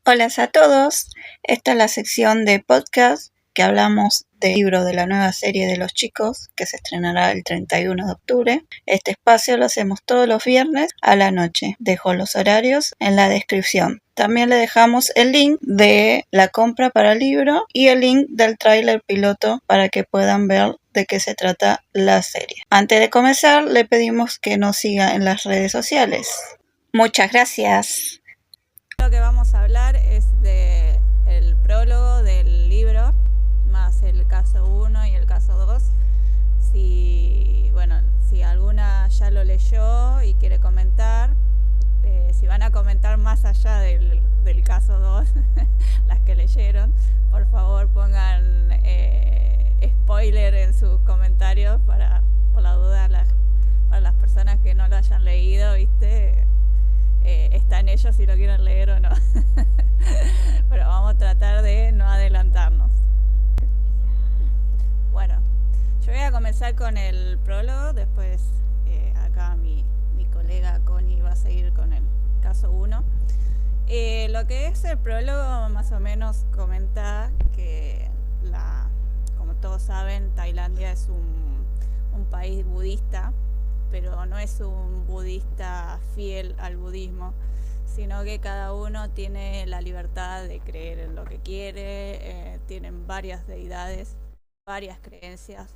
Hola a todos, esta es la sección de podcast que hablamos del libro de la nueva serie de los chicos que se estrenará el 31 de octubre. Este espacio lo hacemos todos los viernes a la noche. Dejo los horarios en la descripción. También le dejamos el link de la compra para el libro y el link del tráiler piloto para que puedan ver de qué se trata la serie. Antes de comenzar, le pedimos que nos siga en las redes sociales. Muchas gracias. Lo que vamos a hablar es del prólogo del libro, más el caso 1 y el caso 2. Si alguna ya lo leyó y quiere comentar, si van a comentar más allá del caso 2, las que leyeron, por favor pongan spoiler en sus comentarios por la duda, para las personas que no lo hayan leído, ¿viste? Está en ellos si lo quieren leer o no. Pero vamos a tratar de no adelantarnos. Bueno, yo voy a comenzar con el prólogo, después acá mi colega Connie va a seguir con el caso 1. Lo que es el prólogo más o menos comenta que, como todos saben, Tailandia es un país budista, pero no es un budista fiel al budismo, sino que cada uno tiene la libertad de creer en lo que quiere, tienen varias deidades, varias creencias,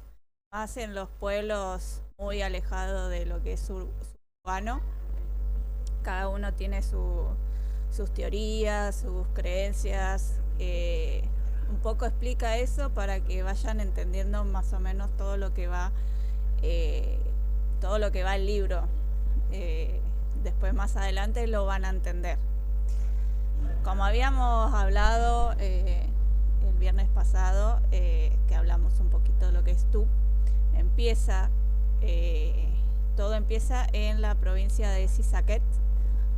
más en los pueblos muy alejados de lo que es urbano. Cada uno tiene sus teorías, sus creencias, un poco explica eso para que vayan entendiendo más o menos todo lo que va el libro. Después más adelante lo van a entender. Como habíamos hablado el viernes pasado, que hablamos un poquito de lo que es Tu, todo empieza en la provincia de Sisaket.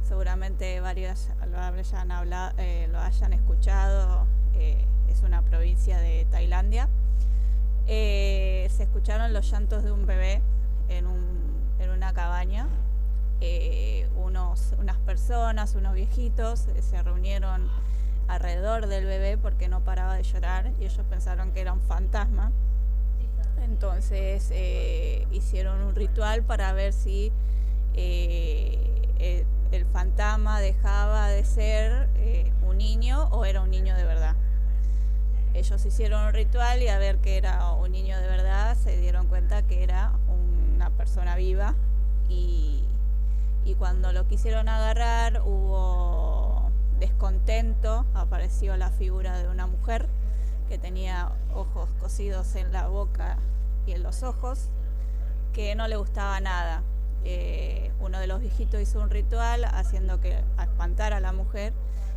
Seguramente varios lo hayan escuchado. Es una provincia de Tailandia. Se escucharon los llantos de un bebé en una cabaña. Unas personas, unos viejitos, se reunieron alrededor del bebé porque no paraba de llorar y ellos pensaron que era un fantasma. Entonces hicieron un ritual para ver si el fantasma dejaba de ser un niño o era un niño de verdad. Ellos hicieron un ritual y a ver que era un niño de verdad se dieron cuenta que era una persona viva y cuando lo quisieron agarrar hubo descontento, apareció la figura de una mujer que tenía ojos cosidos en la boca y en los ojos, que no le gustaba nada. Uno de los viejitos hizo un ritual haciendo que espantara a la mujer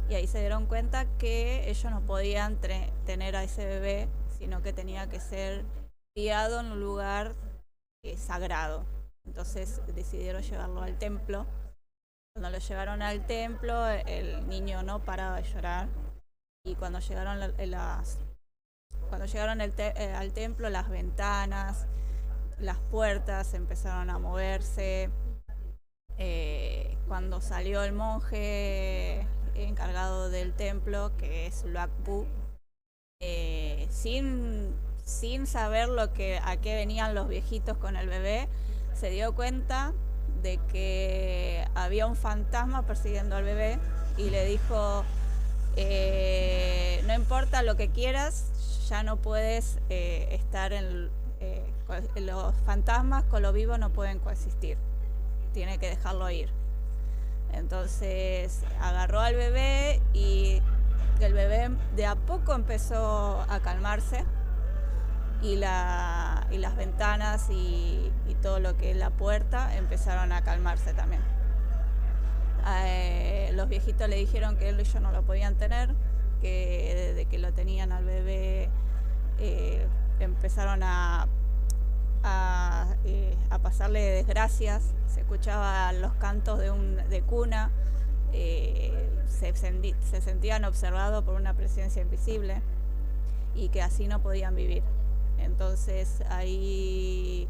y ahí se dieron cuenta que ellos no podían tener a ese bebé, sino que tenía que ser criado en un lugar sagrado. Entonces decidieron llevarlo al templo. Cuando lo llevaron al templo, el niño no paraba de llorar. Y cuando llegaron al templo, las ventanas, las puertas empezaron a moverse. Cuando salió el monje encargado del templo, que es Luakpu, sin saber a qué venían los viejitos con el bebé, se dio cuenta de que había un fantasma persiguiendo al bebé y le dijo, no importa lo que quieras, ya no puedes estar los fantasmas con lo vivo no pueden coexistir, tiene que dejarlo ir. Entonces agarró al bebé y el bebé de a poco empezó a calmarse y las ventanas y todo lo que es la puerta empezaron a calmarse también. Los viejitos le dijeron que él y yo no lo podían tener, que desde que lo tenían al bebé empezaron a pasarle desgracias. Se escuchaban los cantos de cuna, se sentían observados por una presencia invisible y que así no podían vivir. Entonces ahí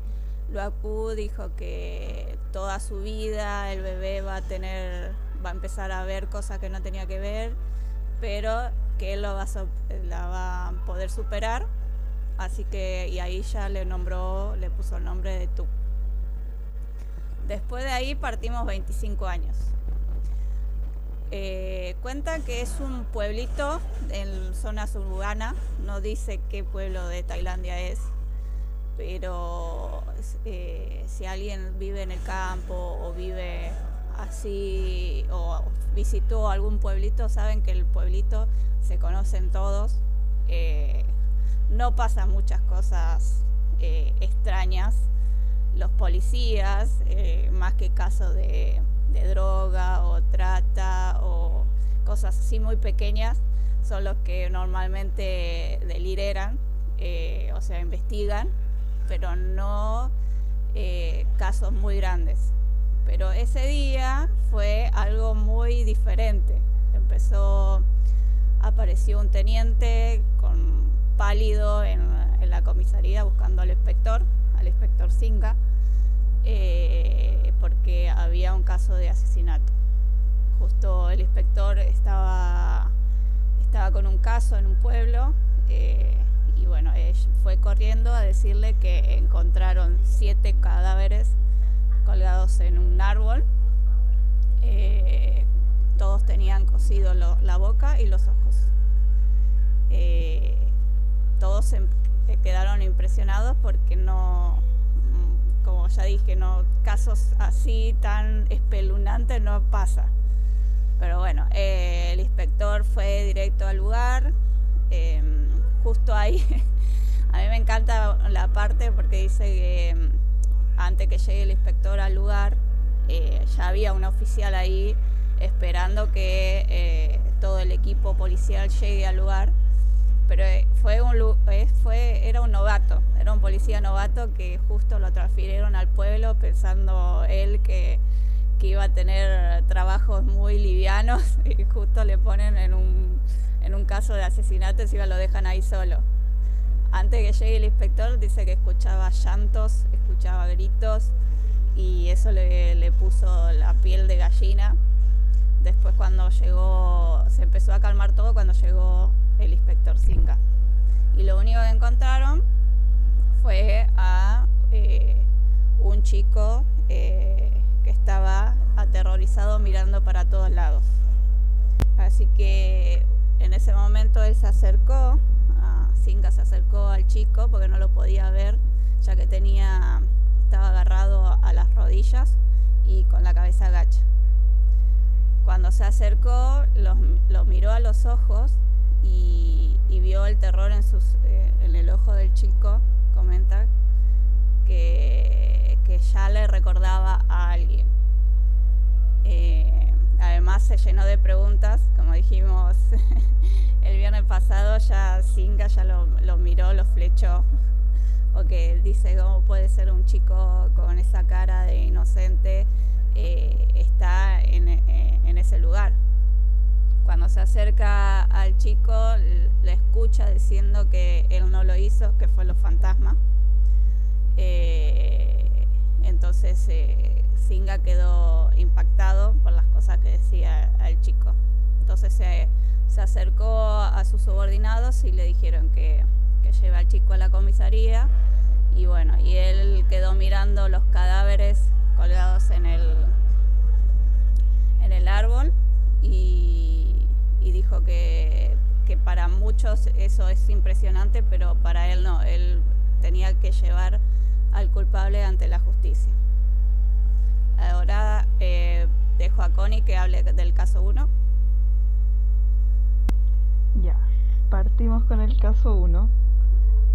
Luakpu dijo que toda su vida el bebé va a empezar a ver cosas que no tenía que ver pero que él la va a poder superar. Así que, y ahí ya le puso el nombre de tú. Después de ahí partimos 25 años. Cuenta que es un pueblito en zona suburbana, no dice qué pueblo de Tailandia es, pero si alguien vive en el campo o vive así o visitó algún pueblito, saben que el pueblito se conocen todos. No pasan muchas cosas extrañas. Los policías, más que casos de droga o trata o cosas así muy pequeñas, son los que normalmente deliberan, o sea, investigan, pero no casos muy grandes. Pero ese día fue algo muy diferente. Apareció un teniente pálido en la comisaría buscando al inspector Singa, porque había un caso de asesinato. Justo el inspector estaba con un caso en un pueblo, y bueno, él fue corriendo a decirle que encontraron 7 cadáveres colgados en un árbol. Todos tenían cosido la boca y los ojos. Todos se quedaron impresionados porque no, como ya dije, no, casos así tan espeluznantes no pasa. Pero bueno, el inspector fue directo al lugar. Justo ahí, a mí me encanta la parte porque dice que antes que llegue el inspector al lugar, ya había un oficial ahí esperando que todo el equipo policial llegue al lugar. Pero era un novato, era un policía novato que justo lo transfirieron al pueblo pensando él que iba a tener trabajos muy livianos y justo le ponen en un caso de asesinato, y lo dejan ahí solo. Antes que llegue el inspector dice que escuchaba llantos, escuchaba gritos, y eso le puso la piel de gallina. Después se empezó a calmar todo cuando llegó el inspector Singa. Y lo único que encontraron fue a un chico que estaba aterrorizado mirando para todos lados. Así que en ese momento él Singa se acercó al chico porque no lo podía ver, ya que estaba agarrado a las rodillas y con la cabeza agacha. Cuando se acercó, lo miró a los ojos y vio el terror en el ojo del chico. Comenta que ya le recordaba a alguien. Además se llenó de preguntas, como dijimos el viernes pasado. Ya Singa ya lo miró, lo flechó, porque dice, ¿cómo puede ser un chico con esa cara de inocente está en ese lugar? Cuando se acerca al chico, le escucha diciendo que él no lo hizo, que fue los fantasmas. Entonces Singa quedó impactado por las cosas que decía el chico. Entonces se acercó a sus subordinados y le dijeron que lleve al chico a la comisaría. Y bueno, y él quedó mirando los cadáveres colgados en el árbol, y dijo que para muchos eso es impresionante, pero para él no. Él tenía que llevar al culpable ante la justicia. Ahora dejo a Connie que hable del caso 1. Ya, partimos con el caso 1.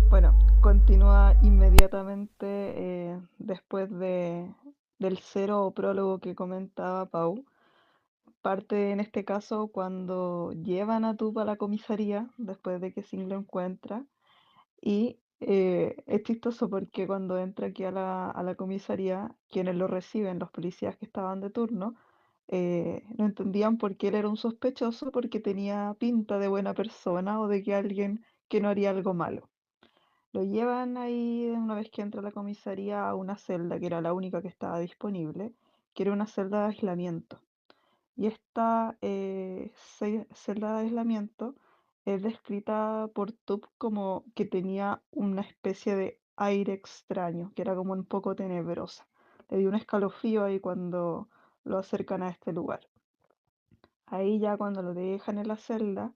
Bueno, continúa inmediatamente después del cero o prólogo que comentaba Pau. Parte en este caso cuando llevan a Tupa a la comisaría después de que Singh lo encuentra. Y es chistoso porque cuando entra aquí a la comisaría, quienes lo reciben, los policías que estaban de turno, no entendían por qué él era un sospechoso, porque tenía pinta de buena persona o de que alguien que no haría algo malo. Lo llevan ahí una vez que entra a la comisaría a una celda que era la única que estaba disponible, que era una celda de aislamiento. Y esta celda de aislamiento es descrita por Tup como que tenía una especie de aire extraño, que era como un poco tenebrosa. Le dio un escalofrío ahí cuando lo acercan a este lugar. Ahí ya cuando lo dejan en la celda,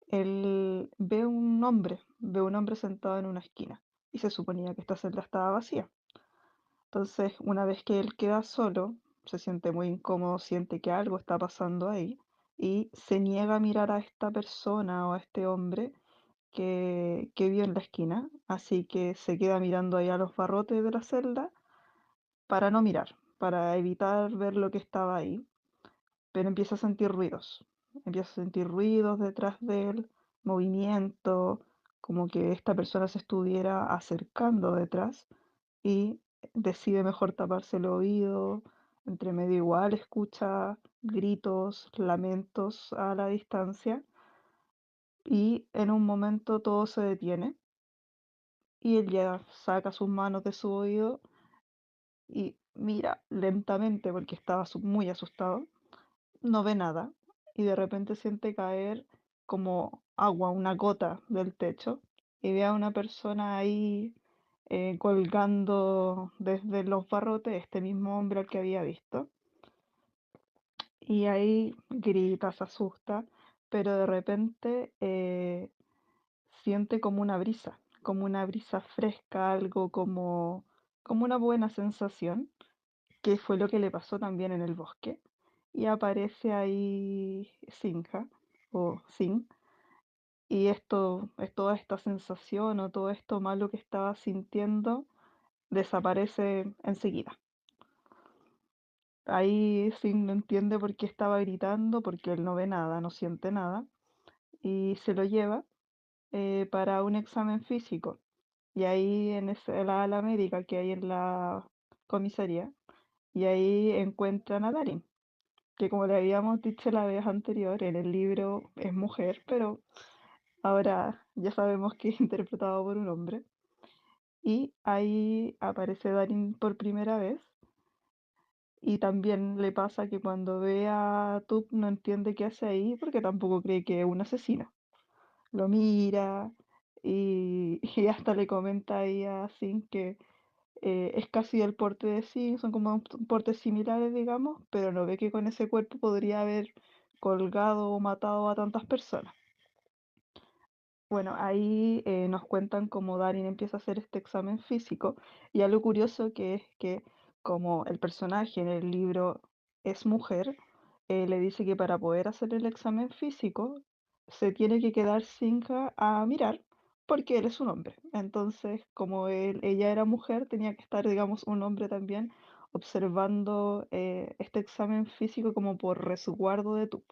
él ve un hombre sentado en una esquina y se suponía que esta celda estaba vacía. Entonces, una vez que él queda solo, se siente muy incómodo, siente que algo está pasando ahí y se niega a mirar a esta persona o a este hombre que vio en la esquina, así que se queda mirando ahí a los barrotes de la celda para no mirar, para evitar ver lo que estaba ahí, pero empieza a sentir ruidos detrás de él, movimiento, como que esta persona se estuviera acercando detrás y decide mejor taparse el oído, entre medio igual escucha gritos, lamentos a la distancia y en un momento todo se detiene y él ya saca sus manos de su oído y mira lentamente porque estaba muy asustado, no ve nada y de repente siente caer como agua, una gota del techo y ve a una persona ahí colgando desde los barrotes, este mismo hombre al que había visto. Y ahí grita, se asusta, pero de repente siente como una brisa fresca, algo como una buena sensación, que fue lo que le pasó también en el bosque. Y aparece ahí Sinja, o Sin, y esto es toda esta sensación o todo esto malo que estaba sintiendo desaparece enseguida. Ahí Sin no entiende por qué estaba gritando, porque él no ve nada, no siente nada, y se lo lleva para un examen físico. Y ahí la ala médica que hay en la comisaría, y ahí encuentran a Darin, que como le habíamos dicho la vez anterior, en el libro es mujer, pero ahora ya sabemos que es interpretado por un hombre. Y ahí aparece Darin por primera vez. Y también le pasa que cuando ve a Tup no entiende qué hace ahí porque tampoco cree que es un asesino. Lo mira y hasta le comenta ahí a Sin que es casi el porte de Sin, son como portes similares, digamos, pero no ve que con ese cuerpo podría haber colgado o matado a tantas personas. Bueno, ahí nos cuentan cómo Darin empieza a hacer este examen físico y algo curioso que es que como el personaje en el libro es mujer, le dice que para poder hacer el examen físico se tiene que quedar Sinja a mirar porque él es un hombre. Entonces, como ella era mujer, tenía que estar, digamos, un hombre también observando este examen físico como por resguardo de tú.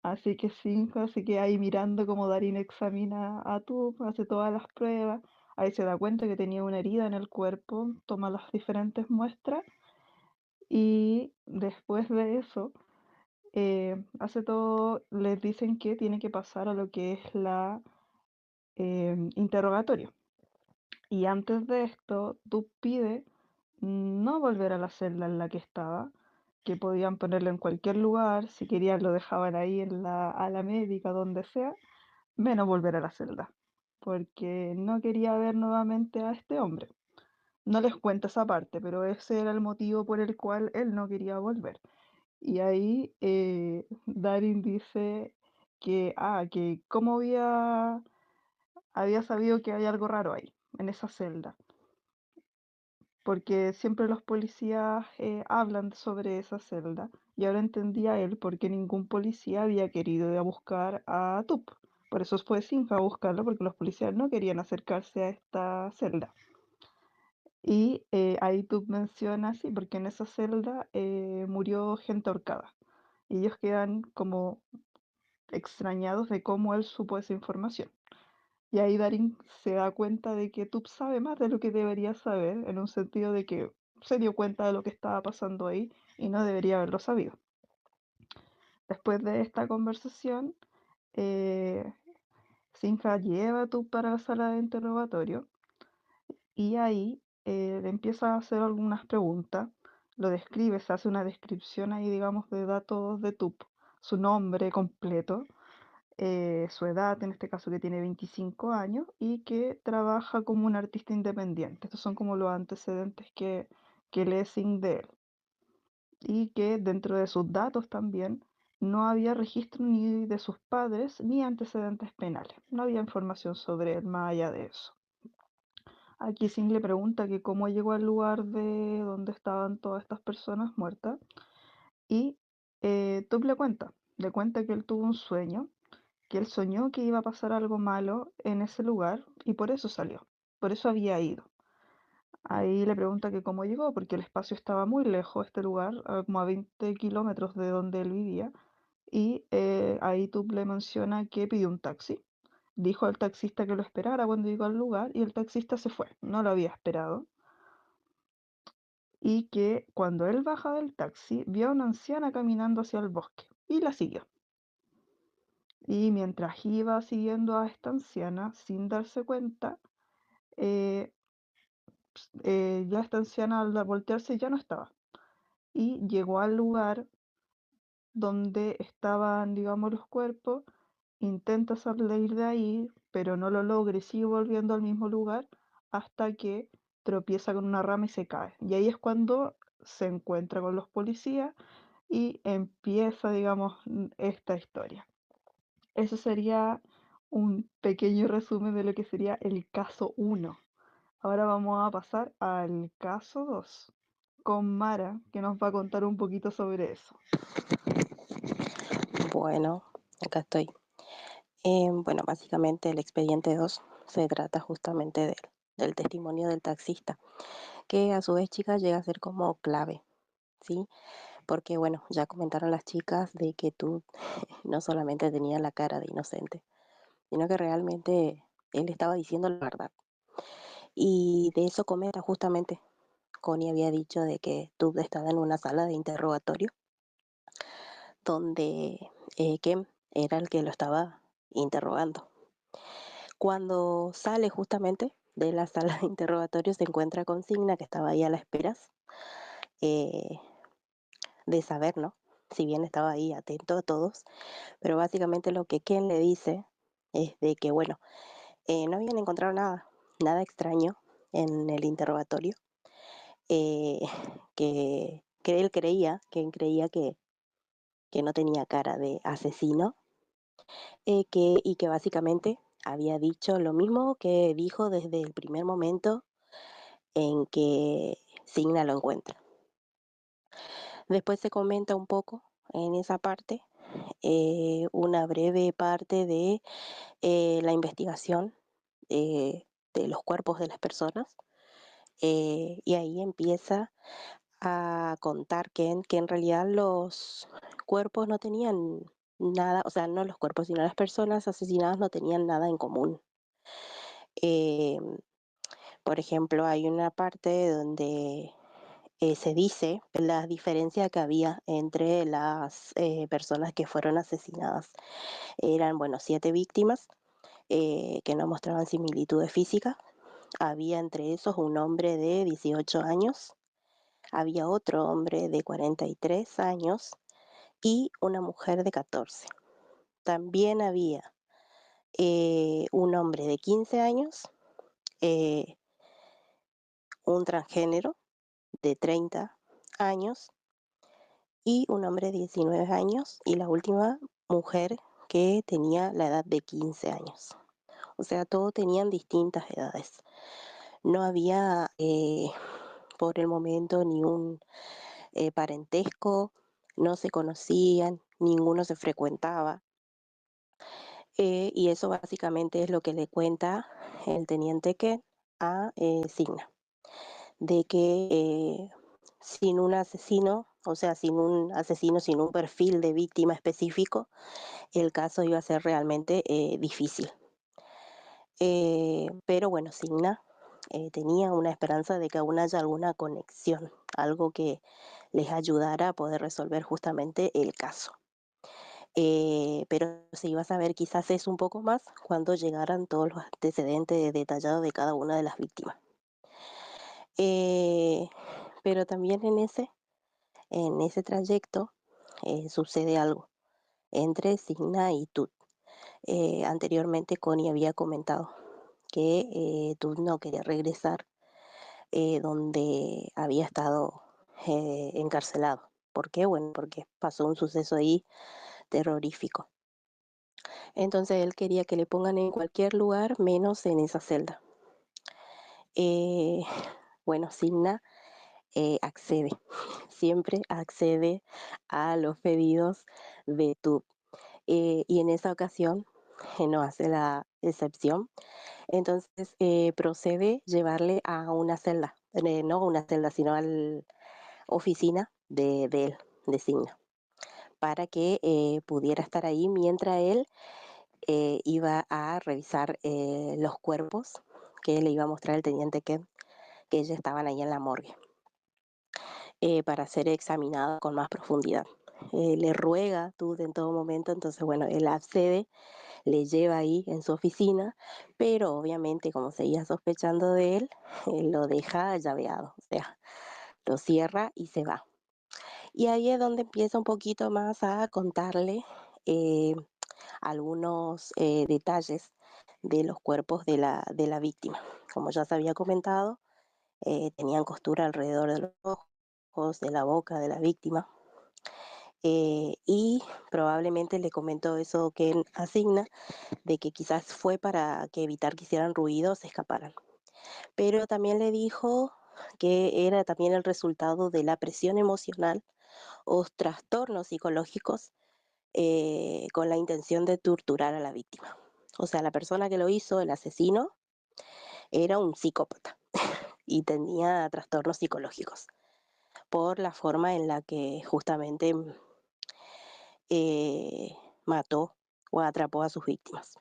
Así que Cinco se queda ahí mirando como Darín examina a Tuph, hace todas las pruebas. Ahí se da cuenta que tenía una herida en el cuerpo, toma las diferentes muestras y después de eso hace todo, les dicen que tiene que pasar a lo que es la interrogatorio. Y antes de esto, Tuph pide no volver a la celda en la que estaba, que podían ponerlo en cualquier lugar, si querían lo dejaban ahí en a la médica, donde sea, menos volver a la celda, porque no quería ver nuevamente a este hombre. No les cuento esa parte, pero ese era el motivo por el cual él no quería volver. Y ahí Darin dice que cómo había sabido que hay algo raro ahí, en esa celda, porque siempre los policías hablan sobre esa celda, y ahora entendía él por qué ningún policía había querido ir a buscar a Tup. Por eso fue Sinja a buscarlo, porque los policías no querían acercarse a esta celda. Y ahí Tup menciona, sí, porque en esa celda murió gente ahorcada. Y ellos quedan como extrañados de cómo él supo esa información. Y ahí Darin se da cuenta de que Tup sabe más de lo que debería saber, en un sentido de que se dio cuenta de lo que estaba pasando ahí y no debería haberlo sabido. Después de esta conversación, eh, Sinja lleva a Tup para la sala de interrogatorio y ahí le empieza a hacer algunas preguntas. lo describe, se hace una descripción ahí, digamos, de datos de TUP, su nombre completo, su edad, en este caso que tiene 25 años, y que trabaja como un artista independiente. Estos son como los antecedentes que Lessing de él. Y que dentro de sus datos también no había registro ni de sus padres ni antecedentes penales. No había información sobre él más allá de eso. Aquí Singh le pregunta que cómo llegó al lugar de donde estaban todas estas personas muertas y Tup le cuenta que él tuvo un sueño, que él soñó que iba a pasar algo malo en ese lugar y por eso salió, por eso había ido. Ahí le pregunta que cómo llegó, porque el espacio estaba muy lejos, este lugar, como a 20 kilómetros de donde él vivía, y ahí Tup le menciona que pidió un taxi. Dijo al taxista que lo esperara cuando llegó al lugar y el taxista se fue, no lo había esperado. Y que cuando él baja del taxi vio a una anciana caminando hacia el bosque y la siguió. Y mientras iba siguiendo a esta anciana, sin darse cuenta, eh, ya esta anciana al voltearse ya no estaba. Y llegó al lugar donde estaban, digamos, los cuerpos, intenta salir de ahí, pero no lo logra y sigue volviendo al mismo lugar hasta que tropieza con una rama y se cae. Y ahí es cuando se encuentra con los policías y empieza, digamos, esta historia. Eso sería un pequeño resumen de lo que sería el caso 1. Ahora vamos a pasar al caso 2 con Mara, que nos va a contar un poquito sobre eso. Bueno, acá estoy. Bueno, básicamente el expediente 2 se trata justamente del testimonio del taxista, que a su vez, chicas, llega a ser como clave, ¿sí? Porque, bueno, ya comentaron las chicas de que tú no solamente tenías la cara de inocente, sino que realmente él estaba diciendo la verdad. Y de eso comenta justamente, Connie había dicho de que tú estaba en una sala de interrogatorio donde Kem era el que lo estaba interrogando. Cuando sale justamente de la sala de interrogatorio se encuentra con Signa, que estaba ahí a la espera eh, de saber, ¿no? Si bien estaba ahí atento a todos, pero básicamente lo que Ken le dice es de que, bueno, no habían encontrado nada extraño en el interrogatorio, eh, que él creía, Ken creía que no tenía cara de asesino, y que básicamente había dicho lo mismo que dijo desde el primer momento en que Signa lo encuentra. Después se comenta un poco en esa parte, una breve parte de la investigación de los cuerpos de las personas, y ahí empieza a contar que en realidad los cuerpos no tenían nada, o sea, no los cuerpos, sino las personas asesinadas no tenían nada en común. Eh, por ejemplo, hay una parte donde se dice la diferencia que había entre las personas que fueron asesinadas. Eran, bueno, 7 víctimas que no mostraban similitudes físicas. Había entre esos un hombre de 18 años, había otro hombre de 43 años y una mujer de 14. También había un hombre de 15 años, eh, un transgénero de 30 años y un hombre de 19 años y la última mujer que tenía la edad de 15 años. O sea, todos tenían distintas edades. No había por el momento ni un parentesco, no se conocían, ninguno se frecuentaba. Y eso básicamente es lo que le cuenta el teniente Ken a Signa, de que sin un asesino, o sea, sin un asesino, sin un perfil de víctima específico, el caso iba a ser realmente difícil. Pero bueno, Signa tenía una esperanza de que aún haya alguna conexión, algo que les ayudara a poder resolver justamente el caso. Pero se iba a saber quizás eso un poco más cuando llegaran todos los antecedentes detallados de cada una de las víctimas. Eh, pero también en ese En ese trayecto sucede algo entre Signa y Tut. Anteriormente Connie había comentado que Tut no quería regresar donde había estado encarcelado. ¿Por qué? Bueno, porque pasó un suceso ahí terrorífico. Entonces él quería que le pongan en cualquier lugar menos en esa celda. Eh, bueno, Signa accede, siempre accede a los pedidos de Tut. Y en esa ocasión no hace la excepción. Entonces procede llevarle a una celda, no a una celda, sino a la oficina de él, de Signa, para que pudiera estar ahí mientras él iba a revisar los cuerpos que le iba a mostrar el teniente Ken, que ellos estaban ahí en la morgue, para ser examinado con más profundidad. Le ruega Tut en todo momento, entonces bueno, él accede, le lleva ahí en su oficina, pero obviamente como seguía sospechando de él, lo deja llaveado, o sea, lo cierra y se va. Y ahí es donde empieza un poquito más a contarle eh, algunos detalles de los cuerpos de la víctima. Como ya se había comentado, tenían costura alrededor de los ojos, de la boca de la víctima. Y probablemente le comentó eso que asigna, de que quizás fue para que evitar que hicieran ruido o se escaparan. Pero también le dijo que era también el resultado de la presión emocional o trastornos psicológicos con la intención de torturar a la víctima. O sea, la persona que lo hizo, el asesino, era un psicópata y tenía trastornos psicológicos por la forma en la que justamente eh, mató o atrapó a sus víctimas.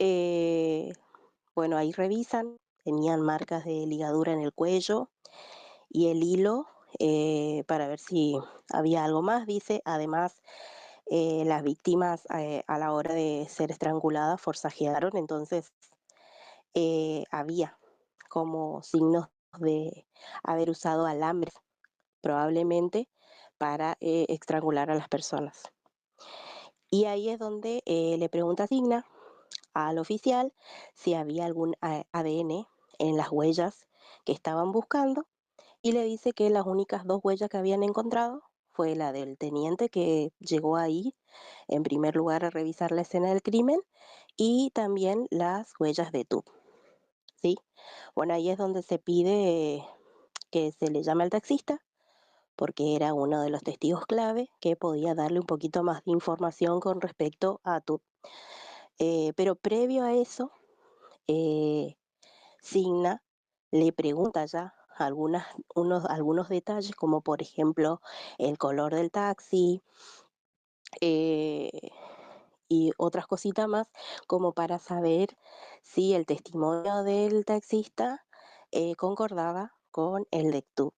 Eh, bueno, ahí revisan, tenían marcas de ligadura en el cuello y el hilo para ver si había algo más, dice. Además, las víctimas a la hora de ser estranguladas forcejearon, entonces había como signos de haber usado alambres, probablemente para estrangular a las personas. Y ahí es donde le pregunta Signa al oficial si había algún ADN en las huellas que estaban buscando y le dice que las únicas dos huellas que habían encontrado fue la del teniente que llegó ahí en primer lugar a revisar la escena del crimen y también las huellas de Tub, ¿sí? Bueno, ahí es donde se pide que se le llame al taxista porque era uno de los testigos clave que podía darle un poquito más de información con respecto a Tub. Pero previo a eso, eh, Signa le pregunta ya algunos detalles, como por ejemplo el color del taxi eh, y otras cositas más, como para saber si el testimonio del taxista concordaba con el de Tub.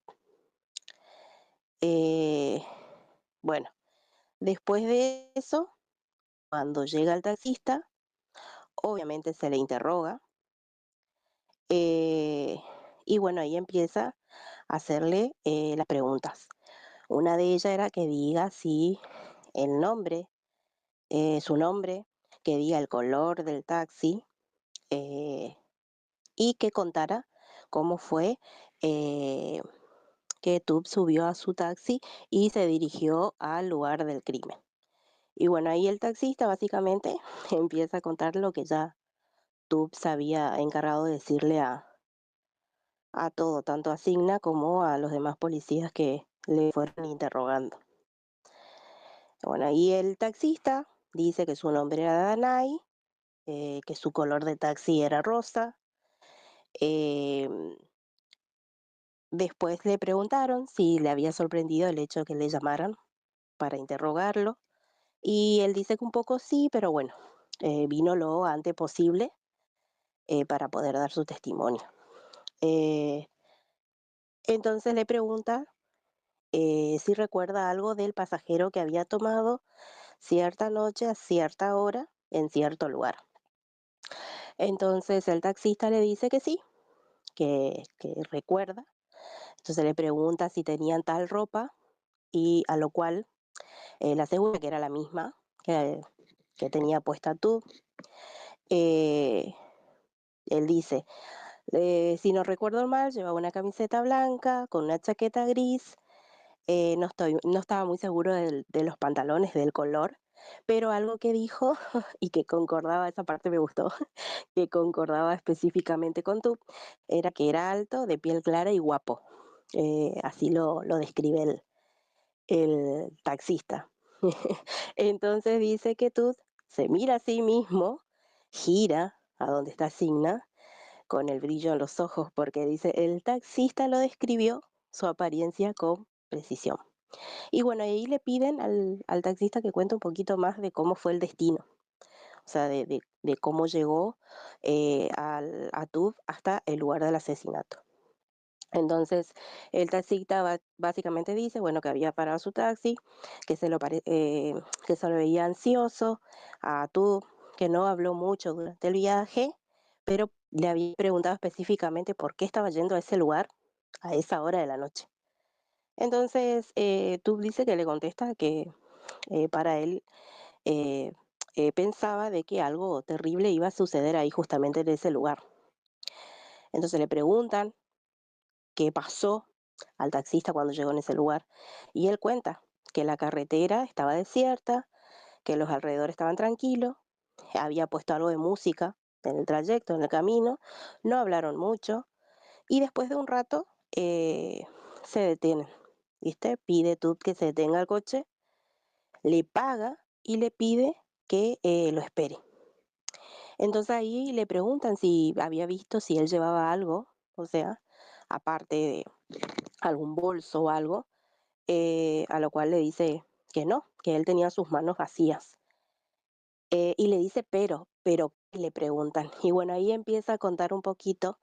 Eh, bueno, después de eso, cuando llega el taxista, obviamente se le interroga. eh, y bueno, ahí empieza a hacerle las preguntas. Una de ellas era que diga si el nombre, su nombre, que diga el color del taxi eh, y que contara cómo fue eh, que Tub subió a su taxi y se dirigió al lugar del crimen. Y bueno, ahí el taxista básicamente empieza a contar lo que ya Tub se había encargado de decirle a todo, tanto a Signa como a los demás policías que le fueron interrogando. Bueno, ahí el taxista dice que su nombre era Danai, que su color de taxi era rosa. Em, Después le preguntaron si le había sorprendido el hecho de que le llamaran para interrogarlo y él dice que un poco sí, pero bueno, vino lo antes posible para poder dar su testimonio. Eh, entonces le pregunta si recuerda algo del pasajero que había tomado cierta noche a cierta hora en cierto lugar. Entonces el taxista le dice que sí, que recuerda Entonces le pregunta si tenían tal ropa y a lo cual le asegura que era la misma que tenía puesta tú. Eh, Él dice, si no recuerdo mal, llevaba una camiseta blanca con una chaqueta gris. No estaba muy seguro de los pantalones, del color, pero algo que dijo y que concordaba, esa parte me gustó, que concordaba específicamente con tú, era que era alto, de piel clara y guapo. Así lo describe el taxista. Entonces dice que Tut se mira a sí mismo, gira a donde está Signa, con el brillo en los ojos, porque dice, el taxista lo describió su apariencia con precisión. Y bueno, ahí le piden al taxista que cuente un poquito más de cómo fue el destino, o sea, de cómo llegó a Tub hasta el lugar del asesinato. Entonces, el taxista básicamente dice, bueno, que había parado su taxi, que se lo veía ansioso a Tub, que no habló mucho durante el viaje, pero le había preguntado específicamente por qué estaba yendo a ese lugar a esa hora de la noche. Entonces, Tub dice que le contesta que para él eh, pensaba de que algo terrible iba a suceder ahí justamente en ese lugar. Entonces le preguntan qué pasó al taxista cuando llegó en ese lugar y él cuenta que la carretera estaba desierta, que los alrededores estaban tranquilos, había puesto algo de música en el trayecto, en el camino, no hablaron mucho y después de un rato se detienen, ¿viste? Pide Tut que se detenga el coche, le paga y le pide que lo espere. Entonces ahí le preguntan si había visto si él llevaba algo, o sea, aparte de algún bolso o algo, a lo cual le dice que no, que él tenía sus manos vacías. Y le dice, pero, le preguntan. Y bueno, ahí empieza a contar un poquito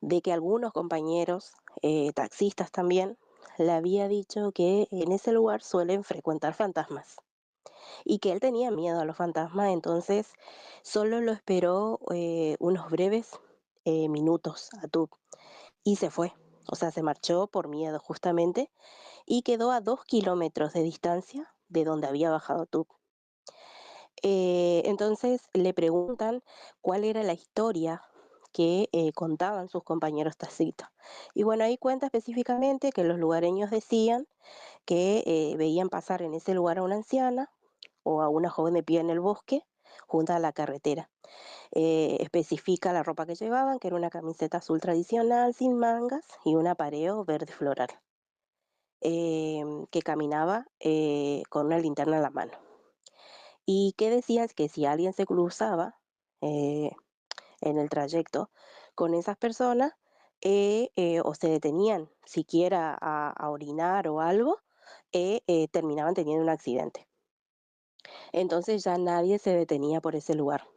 de que algunos compañeros, taxistas también, le había dicho que en ese lugar suelen frecuentar fantasmas y que él tenía miedo a los fantasmas, entonces solo lo esperó unos breves minutos a Tub y se fue. O sea, se marchó por miedo justamente y quedó a 2 kilómetros de distancia de donde había bajado Tub. Entonces le preguntan cuál era la historia que contaban sus compañeros tacitos. Y bueno, ahí cuenta específicamente que los lugareños decían que veían pasar en ese lugar a una anciana o a una joven de pie en el bosque junto a la carretera. Especifica la ropa que llevaban, que era una camiseta azul tradicional sin mangas y un apareo verde floral, que caminaba con una linterna en la mano. Y que decías que si alguien se cruzaba eh, en el trayecto con esas personas, o se detenían siquiera a orinar o algo, terminaban teniendo un accidente. Entonces ya nadie se detenía por ese lugar.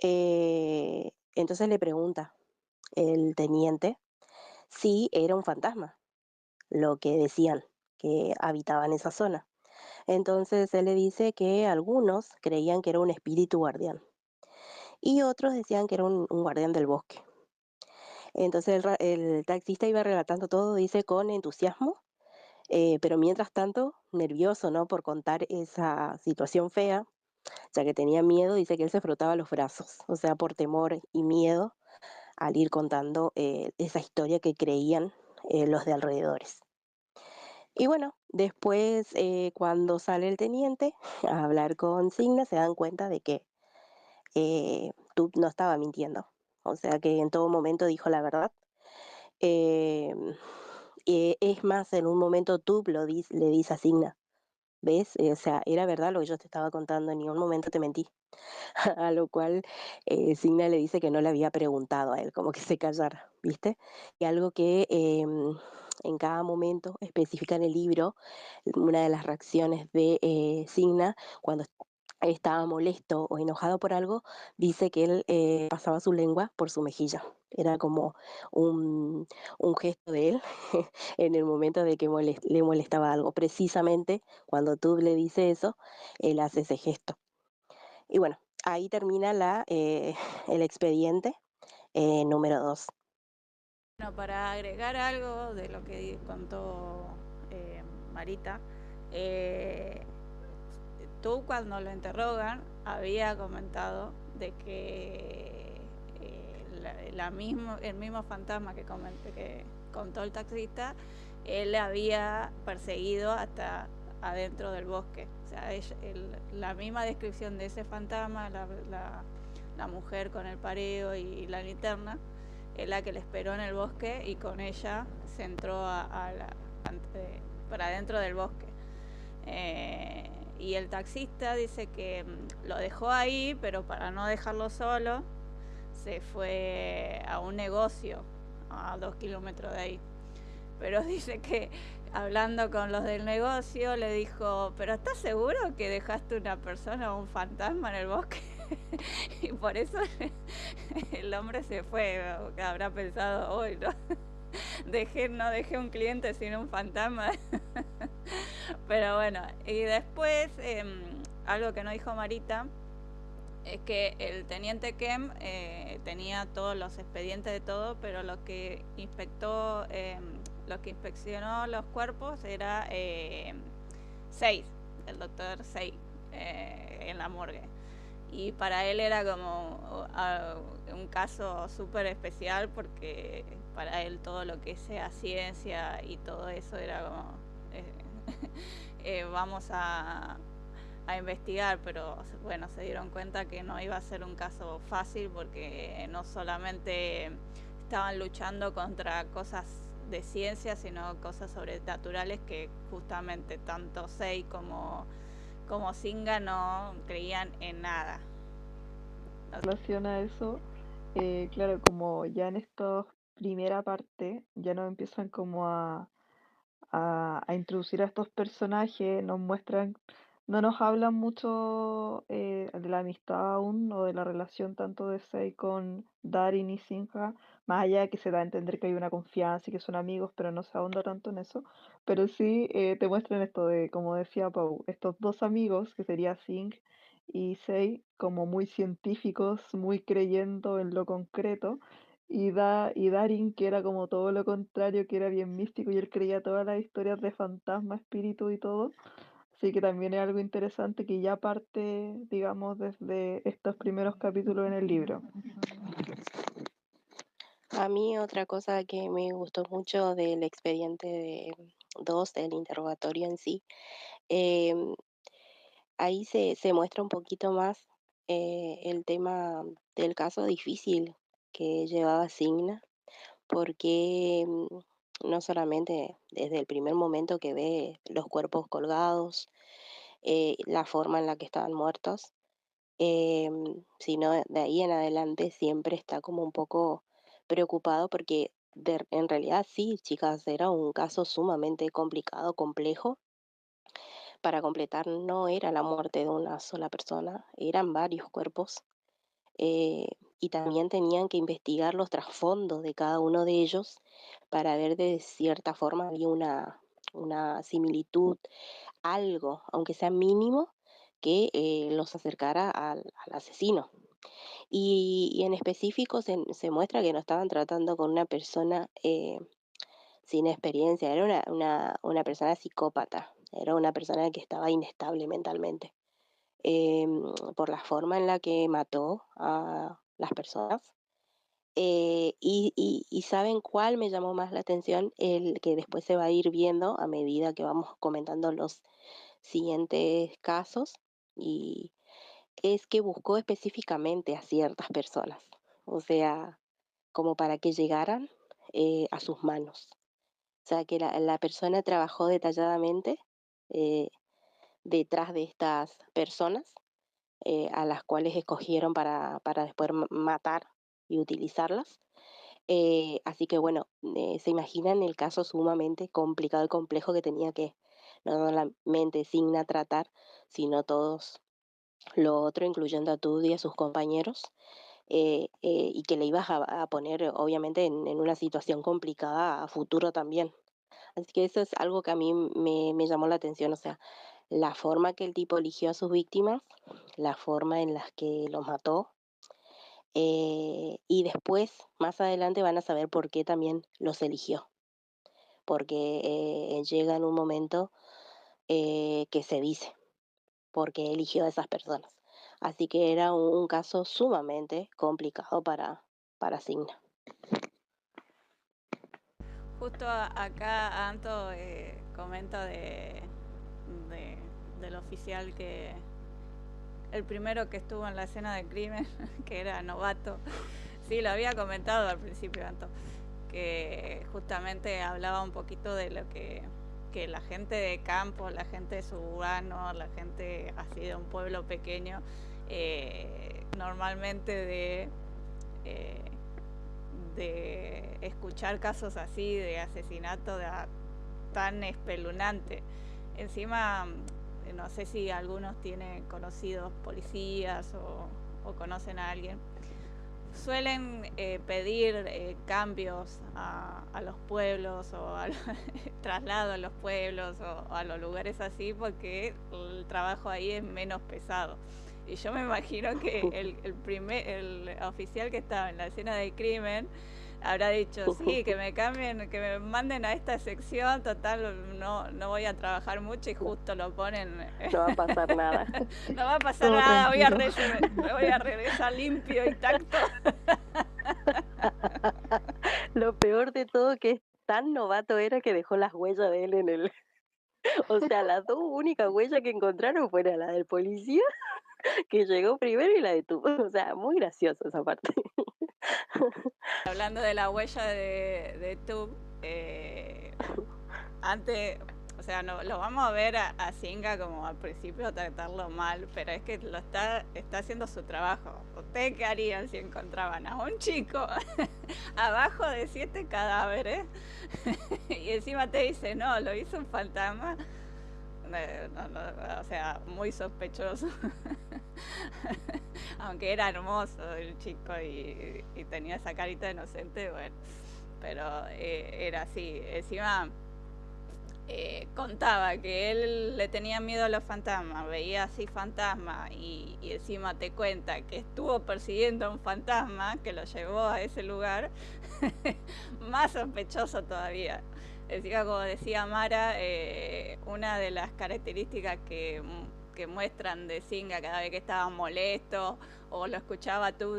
Entonces le pregunta el teniente si era un fantasma, lo que decían que habitaban esa zona. Entonces él le dice que algunos creían que era un espíritu guardián y otros decían que era un guardián del bosque. Entonces el taxista iba relatando todo, dice, con entusiasmo, pero mientras tanto nervioso, ¿no? Por contar esa situación fea, ya que tenía miedo, dice que él se frotaba los brazos, o sea, por temor y miedo al ir contando esa historia que creían los de alrededores. Y bueno, después cuando sale el teniente a hablar con Signa, se dan cuenta de que Tub no estaba mintiendo, o sea que en todo momento dijo la verdad. Eh, es más, en un momento Tub le dice a Signa, ¿ves? O sea, era verdad lo que yo te estaba contando, en ningún momento te mentí. A lo cual Signa le dice que no le había preguntado a él, como que se callara, ¿viste? Y algo que en cada momento especifica en el libro, una de las reacciones de Signa cuando estaba molesto o enojado por algo, dice que él pasaba su lengua por su mejilla. Era como un, un gesto de él en el momento de que le molestaba algo. Precisamente cuando tú le dices eso, él hace ese gesto. Y bueno, ahí termina el expediente número 2. Bueno, para agregar algo de lo que contó Marita, eh, tú cuando lo interrogan había comentado de que el mismo fantasma que contó el taxista, él le había perseguido hasta adentro del bosque. O sea, la misma descripción de ese fantasma, la mujer con el pareo y la linterna, es la que le esperó en el bosque y con ella se entró para adentro del bosque. Y el taxista dice que lo dejó ahí, pero para no dejarlo solo, se fue a un negocio a 2 kilómetros de ahí. Pero dice que hablando con los del negocio le dijo, ¿pero estás seguro que dejaste una persona o un fantasma en el bosque? Y por eso el hombre se fue, habrá pensado, hoy no dejé un cliente sino un fantasma. Pero bueno, y después, algo que no dijo Marita, es que el teniente Kem tenía todos los expedientes de todo, pero lo que inspeccionó los cuerpos era Seid, el doctor Seid, en la morgue. Y para él era como un caso súper especial porque para él todo lo que sea ciencia y todo eso era como vamos a investigar, pero bueno, se dieron cuenta que no iba a ser un caso fácil porque no solamente estaban luchando contra cosas de ciencia, sino cosas sobrenaturales que justamente tanto Sei como Singa no creían en nada. En relación a eso, claro, como ya en esta primera parte, ya nos empiezan como a introducir a estos personajes, nos muestran, no nos hablan mucho de la amistad aún o de la relación tanto de Sei con Darin y Sinja, más allá de que se da a entender que hay una confianza y que son amigos, pero no se ahonda tanto en eso, pero sí te muestran esto de, como decía Pau, estos dos amigos, que sería Singh y Sei, como muy científicos, muy creyendo en lo concreto, y Darin, que era como todo lo contrario, que era bien místico y él creía todas las historias de fantasma, espíritu y todo. Así que también es algo interesante que ya parte, digamos, desde estos primeros capítulos en el libro. A mí otra cosa que me gustó mucho del expediente de 2, del interrogatorio en sí, em, ahí se muestra un poquito más el tema del caso difícil que llevaba Signa, porque no solamente desde el primer momento que ve los cuerpos colgados, la forma en la que estaban muertos, sino de ahí en adelante siempre está como un poco preocupado porque en realidad sí, chicas, era un caso sumamente complicado, complejo. Para completar, no era la muerte de una sola persona, eran varios cuerpos, y también tenían que investigar los trasfondos de cada uno de ellos para ver de cierta forma había una similitud, algo, aunque sea mínimo, que los acercara al asesino. Y en específico se muestra que no estaban tratando con una persona sin experiencia, era una persona psicópata, era una persona que estaba inestable mentalmente, por la forma en la que mató a las personas. Y ¿saben cuál me llamó más la atención? El que después se va a ir viendo a medida que vamos comentando los siguientes casos, y es que buscó específicamente a ciertas personas, o sea, como para que llegaran a sus manos. O sea, que la persona trabajó detalladamente eh, detrás de estas personas, a las cuales escogieron para después matar y utilizarlas. Así que bueno, se imaginan el caso sumamente complicado y complejo que tenía que no solamente Signa tratar, sino todos lo otro, incluyendo a Tudy y a sus compañeros, y que le ibas a poner obviamente en una situación complicada a futuro también. Así que eso es algo que a mí me llamó la atención, o sea, la forma que el tipo eligió a sus víctimas, la forma en las que los mató, Y después, más adelante, van a saber por qué también los eligió, porque llega en un momento que se dice, por qué eligió a esas personas. Así que era un caso sumamente complicado para Signa. Justo acá Anto comenta de- del oficial que el primero que estuvo en la escena del crimen, que era novato. Sí, lo había comentado al principio, Anto, que justamente hablaba un poquito de lo que la gente de campo, la gente suburbano, la gente así de un pueblo pequeño, normalmente eh, de escuchar casos así de asesinato tan espeluznante. Encima, no sé si algunos tienen conocidos policías o conocen a alguien. Suelen pedir cambios a los pueblos o traslado a los pueblos o a los lugares así porque el trabajo ahí es menos pesado. Y yo me imagino que el oficial que estaba en la escena del crimen habrá dicho, sí, que me cambien, que me manden a esta sección, total, no voy a trabajar mucho y justo lo ponen. No va a pasar nada. No va a pasar Todo nada, tranquilo. me voy a regresar limpio y tacto. Lo peor de todo que es tan novato era que dejó las huellas de él en el... O sea, las dos únicas huellas que encontraron fueron la del policía, que llegó primero, y la de tu. O sea, muy gracioso esa parte. Hablando de la huella de Tub, antes, o sea, no, lo vamos a ver a Singa como al principio tratarlo mal, pero es que está haciendo su trabajo. ¿Ustedes qué harían si encontraban a un chico abajo de 7 cadáveres y encima te dice, no, lo hizo un fantasma? O sea, muy sospechoso. Aunque era hermoso el chico y tenía esa carita inocente, bueno, pero era así. Encima contaba que él le tenía miedo a los fantasmas, veía así fantasmas y encima te cuenta que estuvo persiguiendo a un fantasma que lo llevó a ese lugar, más sospechoso todavía. Encima, como decía Mara, una de las características que muestran de Singa cada vez que estaba molesto o lo escuchaba tú,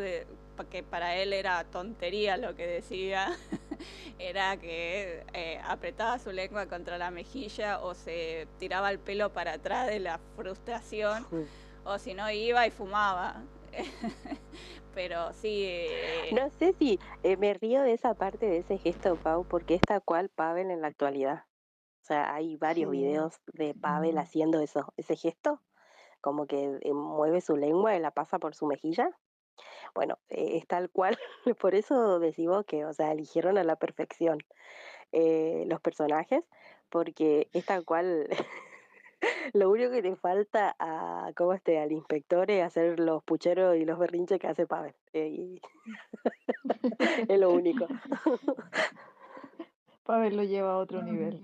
que para él era tontería lo que decía, era que apretaba su lengua contra la mejilla o se tiraba el pelo para atrás de la frustración, o si no iba y fumaba. Pero sí... No sé si me río de esa parte, de ese gesto, Pau, porque es tal cual Pavel en la actualidad. O sea, hay varios Sí, videos de Pavel haciendo eso, ese gesto, como que mueve su lengua y la pasa por su mejilla. Bueno, es tal cual. Por eso decimos que, o sea, eligieron a la perfección los personajes, porque es tal cual. Lo único que le falta a, al inspector es hacer los pucheros y los berrinches que hace Pavel. Y es lo único. Pavel lo lleva a otro nivel.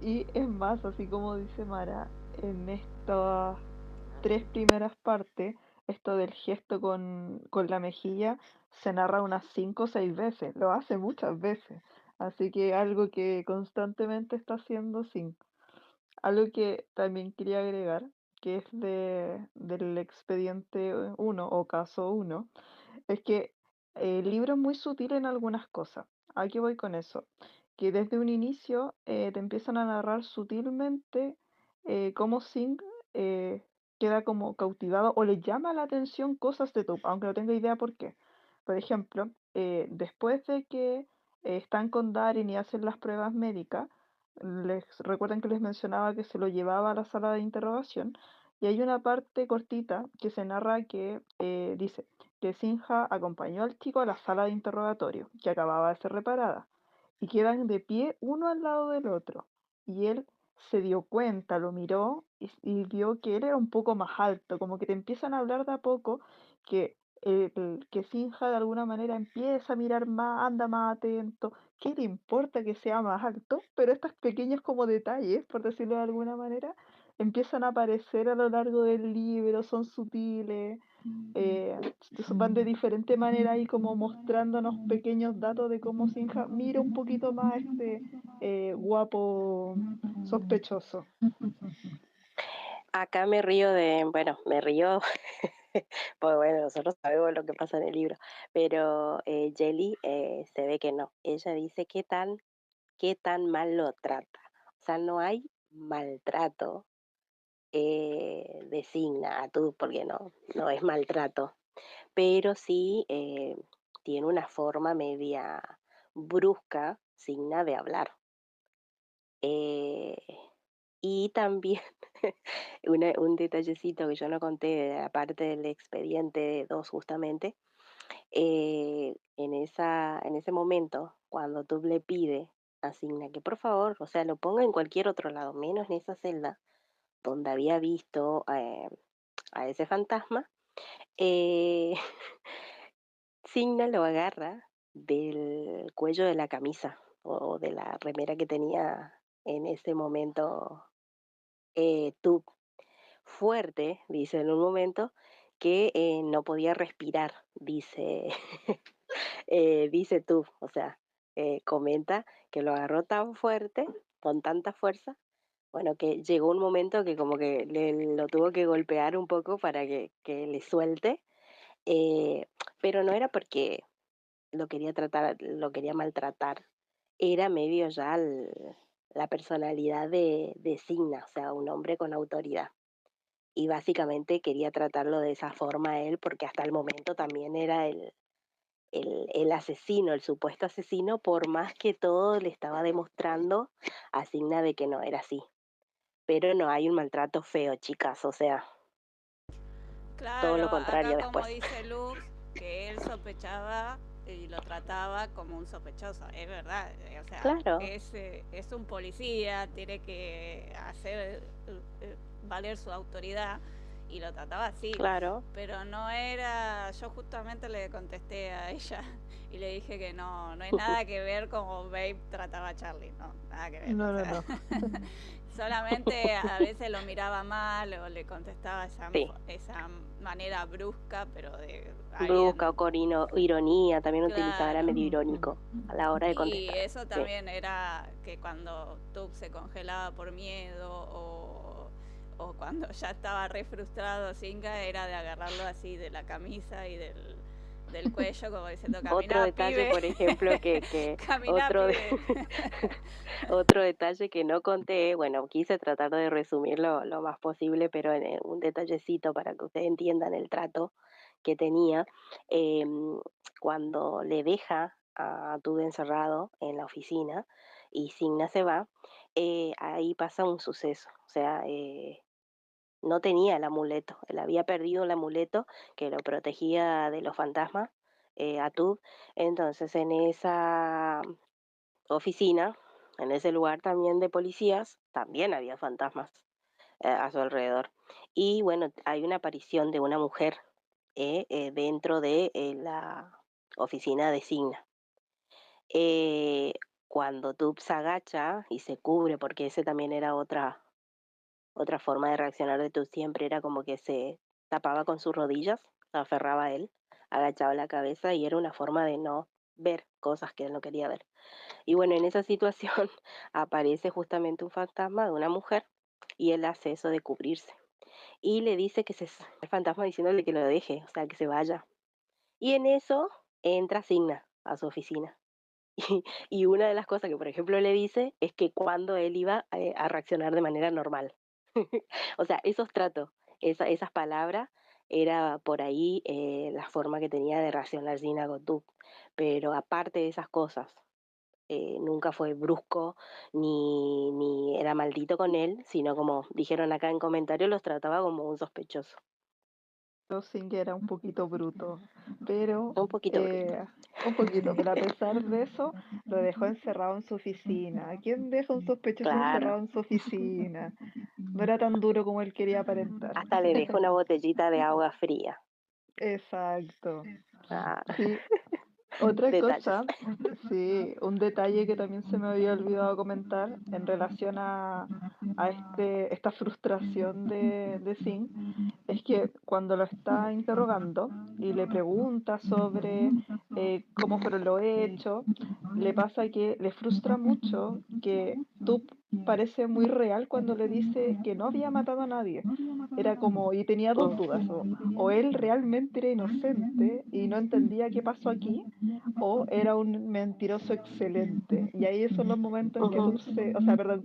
Y es más, así como dice Mara, en estas tres primeras partes, esto del gesto con la mejilla se narra unas 5 o 6 veces, lo hace muchas veces. Así que algo que constantemente está haciendo Sin. Algo que también quería agregar, que es del expediente 1 o caso 1, es que el libro es muy sutil en algunas cosas. ¿A qué voy con eso? Que desde un inicio te empiezan a narrar sutilmente cómo Singh eh, queda como cautivado o le llama la atención cosas de Tup, aunque no tenga idea por qué. Por ejemplo, después de que están con Darin y hacen las pruebas médicas, recuerden que les mencionaba que se lo llevaba a la sala de interrogación, y hay una parte cortita que se narra que dice que Sinja acompañó al chico a la sala de interrogatorio, que acababa de ser reparada, y quedan de pie uno al lado del otro. Y él se dio cuenta, lo miró y vio que él era un poco más alto, como que te empiezan a hablar de a poco que, que Sinja de alguna manera empieza a mirar más, anda más atento. ¿Qué le importa que sea más alto? Pero estos pequeños como detalles, por decirlo de alguna manera, empiezan a aparecer a lo largo del libro, son sutiles, van de diferente manera ahí como mostrándonos pequeños datos de cómo Sinja mira un poquito más a este guapo sospechoso. Acá me río bueno, me río, pues bueno, nosotros sabemos lo que pasa en el libro, pero Jelly se ve que no. Ella dice qué tan mal lo trata. O sea, no hay maltrato de Signa a tú, porque no es maltrato, pero sí tiene una forma media brusca, Signa, de hablar. Eh, y también un detallecito que yo no conté, aparte del expediente 2 justamente, en ese momento, cuando tú le pide a Signa que por favor, o sea, lo ponga en cualquier otro lado, menos en esa celda donde había visto a ese fantasma, eh, Signa lo agarra del cuello de la camisa o de la remera que tenía en ese momento Tub. Fuerte, dice en un momento, que no podía respirar, dice, dice Tub. O sea, comenta que lo agarró tan fuerte, con tanta fuerza, bueno, que llegó un momento que como que lo tuvo que golpear un poco para que le suelte, eh, pero no era porque lo quería maltratar, era medio ya la personalidad de Signa, o sea, un hombre con autoridad. Y básicamente quería tratarlo de esa forma a él, porque hasta el momento también era el asesino, el supuesto asesino, por más que todo le estaba demostrando a Signa de que no era así. Pero no hay un maltrato feo, chicas, o sea, todo Claro, lo contrario acá como después. dice Luz, que él sospechaba y lo trataba como un sospechoso, es verdad, o sea, Claro, es un policía, tiene que hacer valer su autoridad y lo trataba así, claro. pero no era, yo justamente le contesté a ella y le dije que no hay nada que ver como Babe trataba a Charlie, no, nada que ver, No, o no, sea, no. solamente a veces lo miraba mal o le contestaba Sí, esa manera brusca, pero de brusca o alguien, con ironía, también utilizaba, era claro. medio irónico a la hora de Y contestar. eso Sí, también era que cuando Tub se congelaba por miedo o cuando ya estaba re frustrado Singa, era de agarrarlo así de la camisa y del cuello, como diciendo, otro caminá, detalle, pibe, por ejemplo, que caminá, otro, pibe. otro detalle que no conté, bueno, quise tratar de resumirlo lo más posible, pero en un detallecito para que ustedes entiendan el trato que tenía, cuando le deja a Tude encerrado en la oficina y Signa se va, ahí pasa un suceso, o sea, no tenía el amuleto, él había perdido el amuleto que lo protegía de los fantasmas, a Tub. Entonces, en esa oficina, en ese lugar también de policías, también había fantasmas a su alrededor. Y bueno, hay una aparición de una mujer dentro de la oficina de Signa. Eh, Cuando Tub se agacha y se cubre, porque ese también era otra forma de reaccionar de Tub, siempre era como que se tapaba con sus rodillas, se aferraba a él, agachaba la cabeza y era una forma de no ver cosas que él no quería ver. Y bueno, en esa situación aparece justamente un fantasma de una mujer y él hace eso de cubrirse. Y le dice el fantasma diciéndole que lo deje, o sea, que se vaya. Y en eso entra Signa a su oficina. Y una de las cosas que, por ejemplo, le dice es que cuando él iba a reaccionar de manera normal. O sea, esos tratos, esas palabras, era por ahí la forma que tenía de reaccionar Gina Gotuk. Pero aparte de esas cosas, nunca fue brusco ni era maldito con él, sino como dijeron acá en comentarios, los trataba como un sospechoso, Singh era un poquito bruto, pero un poquito bruto. un poquito, pero a pesar de eso, lo dejó encerrado en su oficina. ¿Quién deja un sospechoso Claro, encerrado en su oficina? No era tan duro como él quería aparentar. hasta le dejo una botellita de agua fría. Exacto. Ah, Sí, Otra Detalles. cosa, sí, un detalle que también se me había olvidado comentar en relación a esta frustración de Singh, es que cuando lo está interrogando y le pregunta sobre cómo fueron los hechos, le pasa que le frustra mucho que tú parece muy real cuando le dice que no había matado a nadie. Era como, y tenía dos dudas, o él realmente era inocente y no entendía qué pasó aquí, o era un mentiroso excelente. Y ahí son los momentos en que Ujú.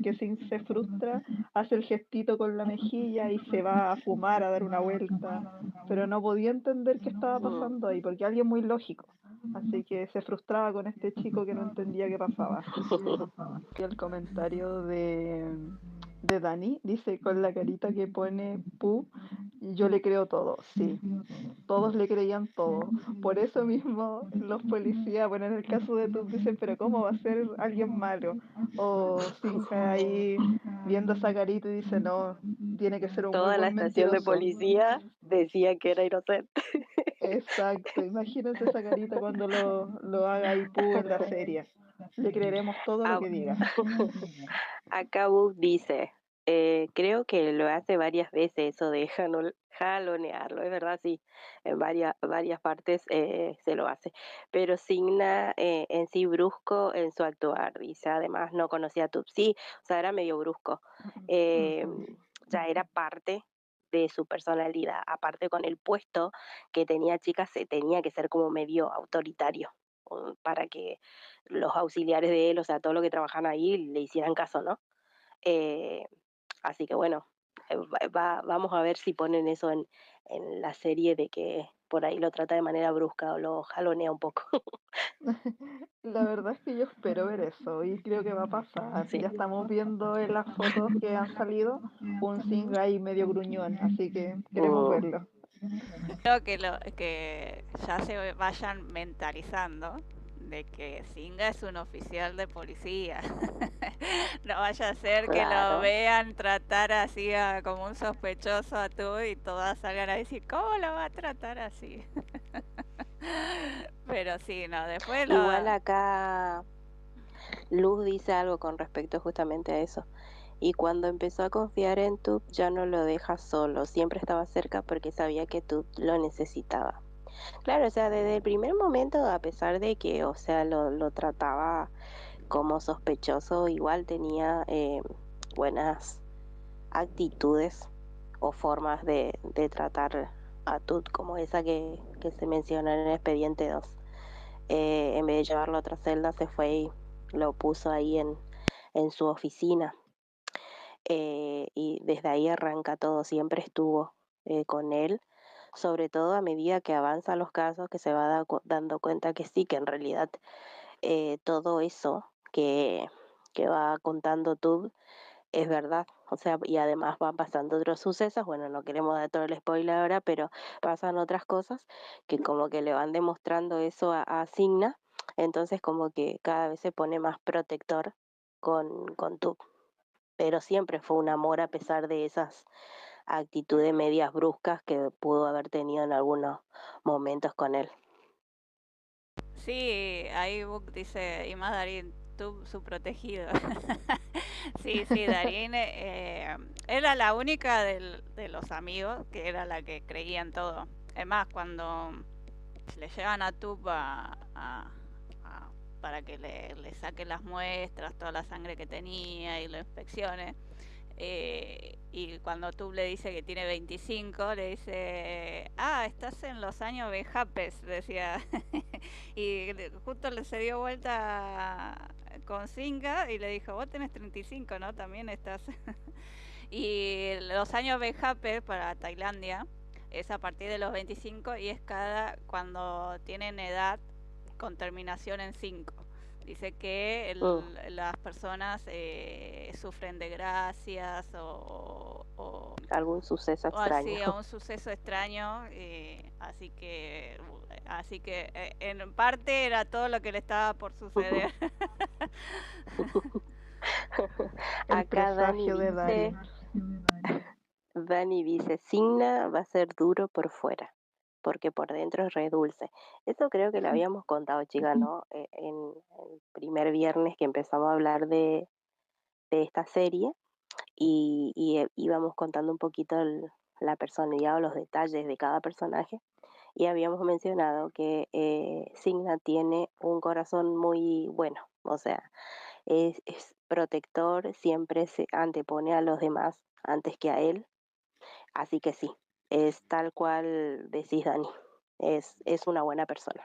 que Singh se frustra, hace el gestito con la mejilla y se va a fumar, a dar una vuelta, pero no podía entender qué estaba pasando ahí, porque alguien muy lógico. Así que se frustraba con este chico que no entendía qué pasaba. Y el comentario de Dani dice con la carita que pone Pu, yo le creo todo, sí, todos le creían todo. Por eso mismo los policías, bueno, en el caso de Tub dicen, pero ¿cómo va a ser alguien malo? O Sinja ahí viendo esa carita y dice, no, tiene que ser un muy Toda la buen estación de mentiroso. policía decía que era inocente. Exacto, imagínense esa carita cuando lo haga ahí Pu en la serie. Le creeremos todo lo Ah, que diga. acá Book dice, creo que lo hace varias veces eso de jalonearlo, es verdad, sí, en varias partes se lo hace, pero Signa en sí brusco en su actuar, dice, además no conocía a Tupsi, o sea, era medio brusco, eh, ya era parte de su personalidad, aparte con el puesto que tenía chicas, se tenía que ser como medio autoritario para que los auxiliares de él, o sea, todo lo que trabajan ahí, le hicieran caso, ¿no? Eh, así que bueno, vamos a ver si ponen eso en la serie de que por ahí lo trata de manera brusca o lo jalonea un poco. La verdad es que yo espero ver eso y creo que va a pasar. Sí. Ya estamos viendo en las fotos que han salido un Singh ahí medio gruñón, así que queremos Mm, verlo. Creo que ya se vayan mentalizando de que Singa es un oficial de policía. No vaya a ser que lo claro. vean tratar así como un sospechoso a tú y todas salgan a decir, ¿cómo lo va a tratar así? Pero sí, no, después Igual acá Luz dice algo con respecto justamente a eso. Y cuando empezó a confiar en Tub, ya no lo deja solo, siempre estaba cerca porque sabía que Tub lo necesitaba. Claro, o sea, desde el primer momento, a pesar de que, o sea, lo trataba como sospechoso, igual tenía buenas actitudes o formas de tratar a Tut, como esa que se menciona en el expediente 2. En vez de llevarlo a otra celda, se fue y lo puso ahí en su oficina. Y desde ahí arranca todo, siempre estuvo con él, sobre todo a medida que avanzan los casos, que se va dando cuenta que sí, que en realidad todo eso que va contando Tub es verdad, o sea, y además van pasando otros sucesos, bueno, no queremos dar todo el spoiler ahora, pero pasan otras cosas que como que le van demostrando eso a Signa, entonces como que cada vez se pone más protector con Tub, pero siempre fue un amor a pesar de esas actitudes medias bruscas que pudo haber tenido en algunos momentos con él. sí, ahí Book dice, y más Darín, tú su protegido. Sí, sí, Darín era la única de los amigos que era la que creía en todo. Es más, cuando le llevan a Tub para que le saque las muestras, toda la sangre que tenía y lo inspeccione, y cuando Tub le dice que tiene 25, le dice, estás en los años vejapes, decía. Y justo se dio vuelta con Singa y le dijo, vos tenés 35, ¿no? También estás. Y los años vejapes para Tailandia es a partir de los 25 y es cuando tienen edad con terminación en 5. Dice que las personas sufren desgracias Algún suceso o extraño. así a un suceso extraño, así que en parte era todo lo que le estaba por suceder. El Acá presagio de Darín. Dani dice, Signa va a ser duro por fuera, porque por dentro es re dulce. Eso creo que lo habíamos contado, chicas, ¿no? En el primer viernes que empezamos a hablar de esta serie y íbamos contando un poquito la personalidad o los detalles de cada personaje y habíamos mencionado que Signa tiene un corazón muy bueno, o sea, es protector, siempre se antepone a los demás antes que a él, así que sí, es tal cual decís, Dani, es una buena persona.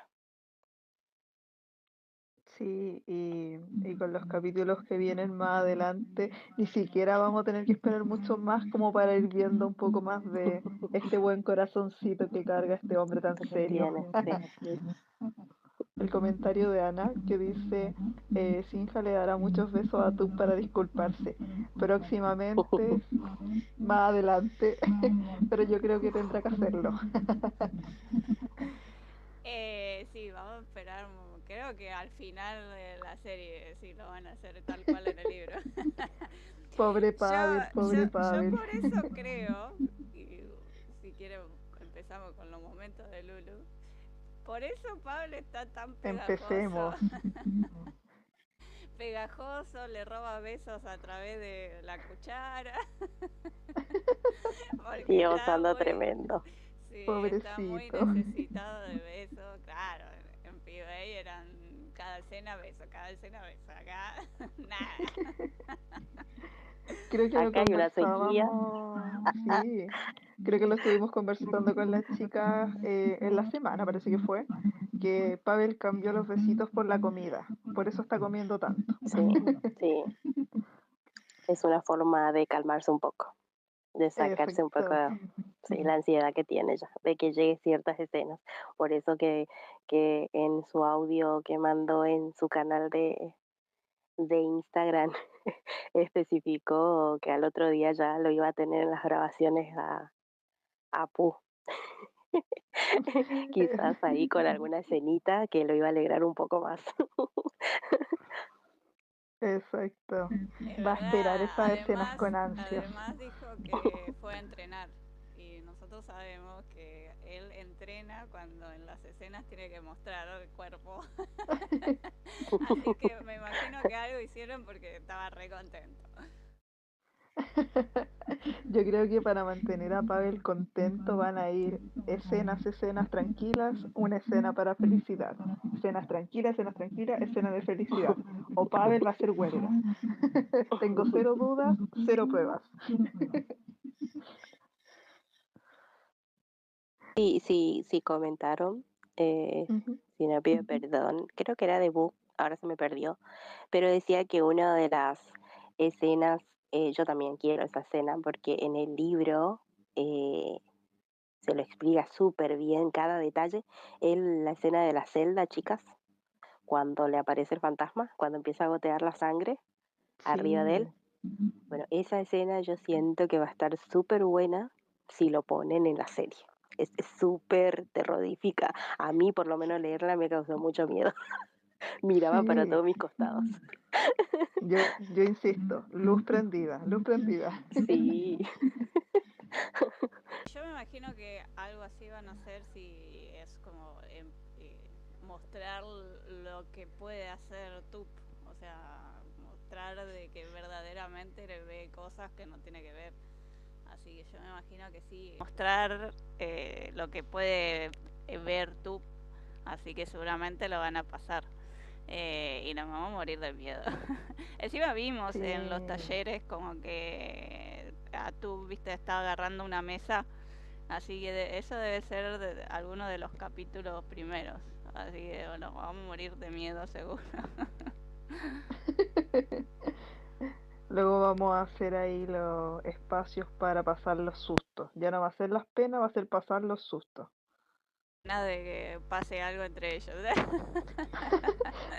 Sí, y con los capítulos que vienen más adelante, ni siquiera vamos a tener que esperar mucho más como para ir viendo un poco más de este buen corazoncito que carga este hombre tan Que serio. tiene, sí. El comentario de Ana que dice, Sinja le dará muchos besos a Tub para disculparse. Próximamente, más adelante, pero yo creo que tendrá que hacerlo. Sí, vamos a esperar. Creo que al final de la serie sí lo van a hacer tal cual en el libro. Pobre Yo, Pavel, pobre yo Pavel. por eso creo, y si quieren empezamos con los momentos de Lulu, por eso Pablo está tan pegajoso. Empecemos. Pegajoso, le roba besos a través de la cuchara. Porque Sigue está usando muy, tremendo. sí, está muy Pobrecito. necesitado de besos. Claro, en PBA eran cada escena beso, cada escena beso. Acá, nada. Creo que lo Acá hay una sequía. conversábamos, sí, creo que lo estuvimos conversando con las chicas en la semana, parece que fue, que Pavel cambió los besitos por la comida, por eso está comiendo tanto. Sí, sí. Es una forma de calmarse un poco, de sacarse un poco, Exacto. sí, la ansiedad que tiene ya, de que llegue ciertas escenas. Por eso que en su audio que mandó en su canal de Instagram especificó que al otro día ya lo iba a tener en las grabaciones a Pu. Quizás ahí con alguna escenita que lo iba a alegrar un poco más. Exacto. Es Va a esperar verdad, esas escenas con ansias. además dijo que fue a entrenar y nosotros sabemos que él entrena cuando en las escenas tiene que mostrar el cuerpo. Así que me imagino que algo hicieron porque estaba re contento. Yo creo que para mantener a Pavel contento van a ir escenas tranquilas, una escena para felicidad. Escenas tranquilas, escena de felicidad. O Pavel va a ser huelga. Tengo cero dudas, cero pruebas. Sí, sí, sí comentaron, Ujú. si no pido perdón, creo que era de Book, ahora se me perdió, pero decía que una de las escenas, yo también quiero esa escena porque en el libro eh, se lo explica súper bien cada detalle. La escena de la celda, chicas, cuando le aparece el fantasma, cuando empieza a gotear la sangre arriba de él. Sí, Bueno, esa escena yo siento que va a estar súper buena si lo ponen en la serie. Es súper terrorífica. A mí, por lo menos, leerla me causó mucho miedo. Miraba para sí. todos mis costados. Yo insisto, luz prendida, luz prendida. Sí, Yo me imagino que algo así van a hacer si es como mostrar lo que puede hacer Tup, o sea, mostrar de que verdaderamente le ve cosas que no tiene que ver. Así que yo me imagino que sí, mostrar lo que puede ver Tup, así que seguramente lo van a pasar. Y nos vamos a morir de miedo. Encima vimos en los Sí. talleres como que tú, viste, estaba agarrando una mesa. Así que eso debe ser de alguno de los capítulos primeros. Así que bueno, vamos a morir de miedo seguro. Luego vamos a hacer ahí los espacios para pasar los sustos. Ya no va a ser las penas, va a ser pasar los sustos. Nada de que pase algo entre ellos.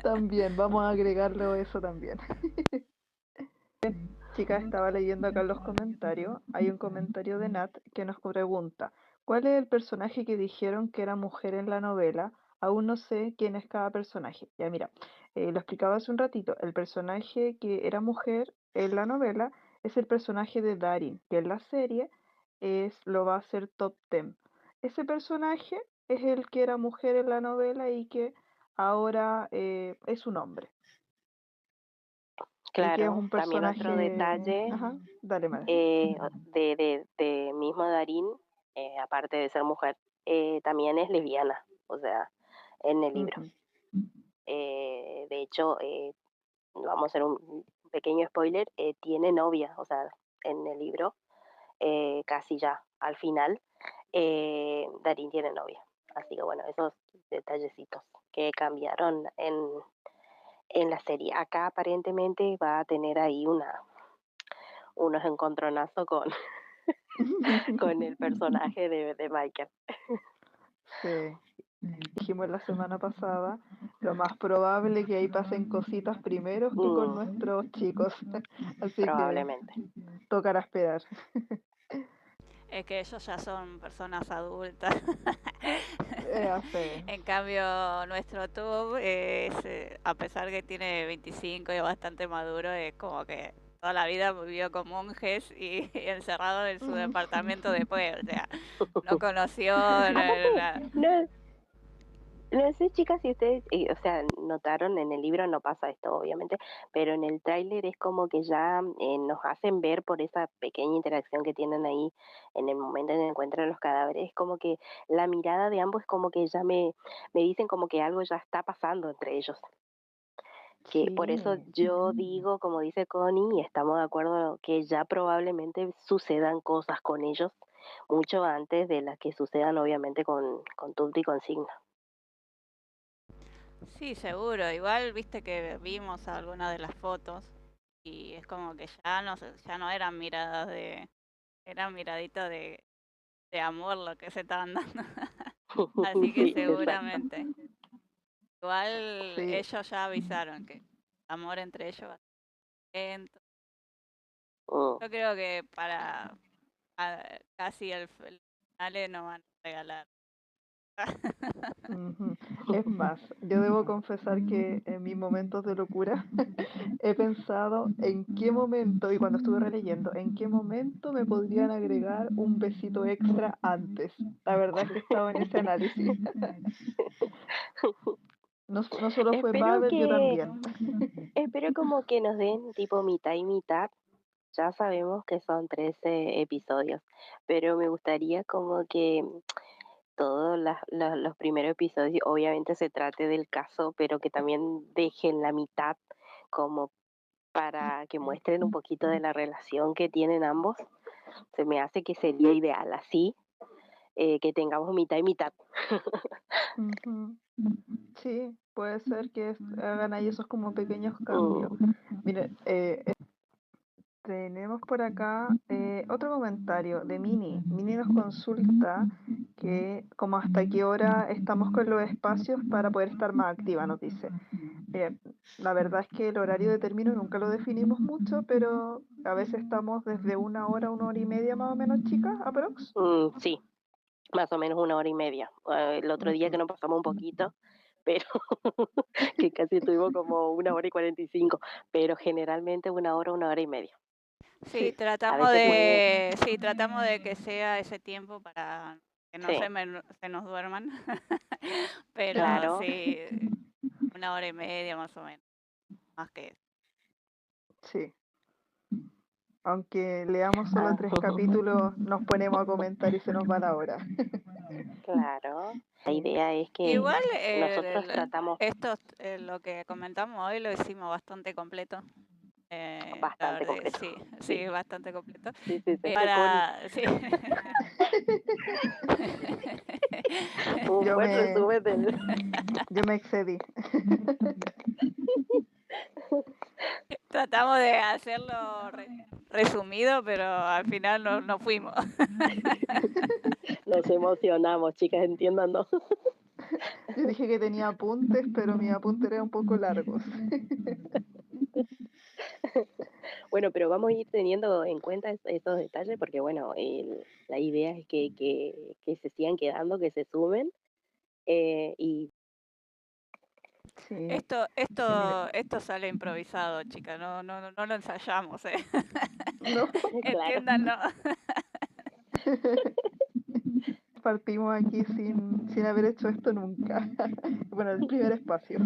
También, vamos a agregarlo eso también. Chica, estaba leyendo acá los comentarios. Hay un comentario de Nat que nos pregunta, ¿cuál es el personaje que dijeron que era mujer en la novela? Aún no sé quién es cada personaje. Ya mira, lo explicaba hace un ratito. El personaje que era mujer en la novela es el personaje de Darin, que en la serie lo va a hacer Top Ten. ese personaje es el que era mujer en la novela y que ahora es un hombre. Y que es Claro, un también otro personaje... detalle Ajá, dale, Mara. de mismo Darín, aparte de ser mujer, también es lesbiana, o sea, en el libro. Ujú. De hecho, vamos a hacer un pequeño spoiler, tiene novia, o sea, en el libro, casi ya al final, Darín tiene novia. Así que bueno, esos detallecitos que cambiaron en la serie. Acá aparentemente va a tener ahí unos encontronazos con el personaje de Michael. Sí, dijimos la semana pasada, lo más probable que ahí pasen cositas primero que con Mm, nuestros chicos. Así que probablemente. tocará esperar. Es que ellos ya son personas adultas. Sí. En cambio, nuestro Tub es, a pesar que tiene 25 y es bastante maduro, es como que toda la vida vivió con monjes y encerrado en su departamento después. O sea, no conoció nada. No, no sé, chicas, si ustedes, o sea, notaron en el libro no pasa esto, obviamente, pero en el tráiler es como que ya nos hacen ver por esa pequeña interacción que tienen ahí en el momento en el que encuentran los cadáveres, como que la mirada de ambos es como que ya me dicen como que algo ya está pasando entre ellos. Que por eso Sí. yo digo, como dice Connie, y estamos de acuerdo que ya probablemente sucedan cosas con ellos mucho antes de las que sucedan obviamente con Tubby y con Signa. Sí, seguro. Igual viste que vimos algunas de las fotos y es como que ya no eran miradas eran miraditas de amor lo que se estaban dando. Así que Sí, exacto. seguramente. Igual Sí. ellos ya avisaron que el amor entre ellos va a ser lento. Mm. Yo creo que para casi el final no van a regalar. Ujú. Es más, yo debo confesar que en mis momentos de locura he pensado en qué momento, y cuando estuve releyendo, en qué momento me podrían agregar un besito extra antes. La verdad es que estaba en ese análisis. No solo fue Espero Babel, yo que, también. espero como que nos den tipo mitad y mitad. Ya sabemos que son 13 episodios, pero me gustaría como que todos los primeros episodios obviamente se trate del caso, pero que también dejen la mitad como para que muestren un poquito de la relación que tienen ambos. Se me hace que sería ideal así, que tengamos mitad y mitad. Ujú. Sí, puede ser que hagan ahí esos como pequeños cambios. Mm, Mire, tenemos por acá otro comentario de Mini. Mini nos consulta que como hasta qué hora estamos con los espacios para poder estar más activa, nos dice. La verdad es que el horario de término nunca lo definimos mucho, pero a veces estamos desde 1 hora y media más o menos, chicas, aprox. sí, más o menos 1 hora y media. El otro día que Ujú. nos pasamos un poquito, pero que casi estuvimos como 1 hora y 45, pero generalmente 1 hora, 1 hora y media. Sí, Sí, A veces puede, tratamos de que sea ese tiempo para que no sí, se nos duerman. Pero claro. sí, 1 hora y media más o menos, más que eso. sí. Aunque leamos solo Ah, 3 capítulos, nos ponemos a comentar y se nos va la hora. claro. La Sí. idea es que Igual nosotros tratamos esto, lo que comentamos hoy lo hicimos bastante completo. La bastante verdad, concreto. sí, Sí, sí, bastante completo. sí, sí, sí. Connie, Para, sí. un Yo buen me, resumen del... yo me excedí. Tratamos de hacerlo resumido, pero al final no fuimos. Nos emocionamos, chicas, entiéndanos. Yo dije que tenía apuntes, pero mis apuntes eran un poco largos. Bueno, pero vamos a ir teniendo en cuenta esos detalles porque, bueno, la idea es que se sigan quedando, que se sumen. Y Sí, Esto, sí, mire. esto sale improvisado, chica, no lo ensayamos, ¿eh? No. claro, Entiéndanlo. partimos aquí sin haber hecho esto nunca. Bueno, el primer espacio.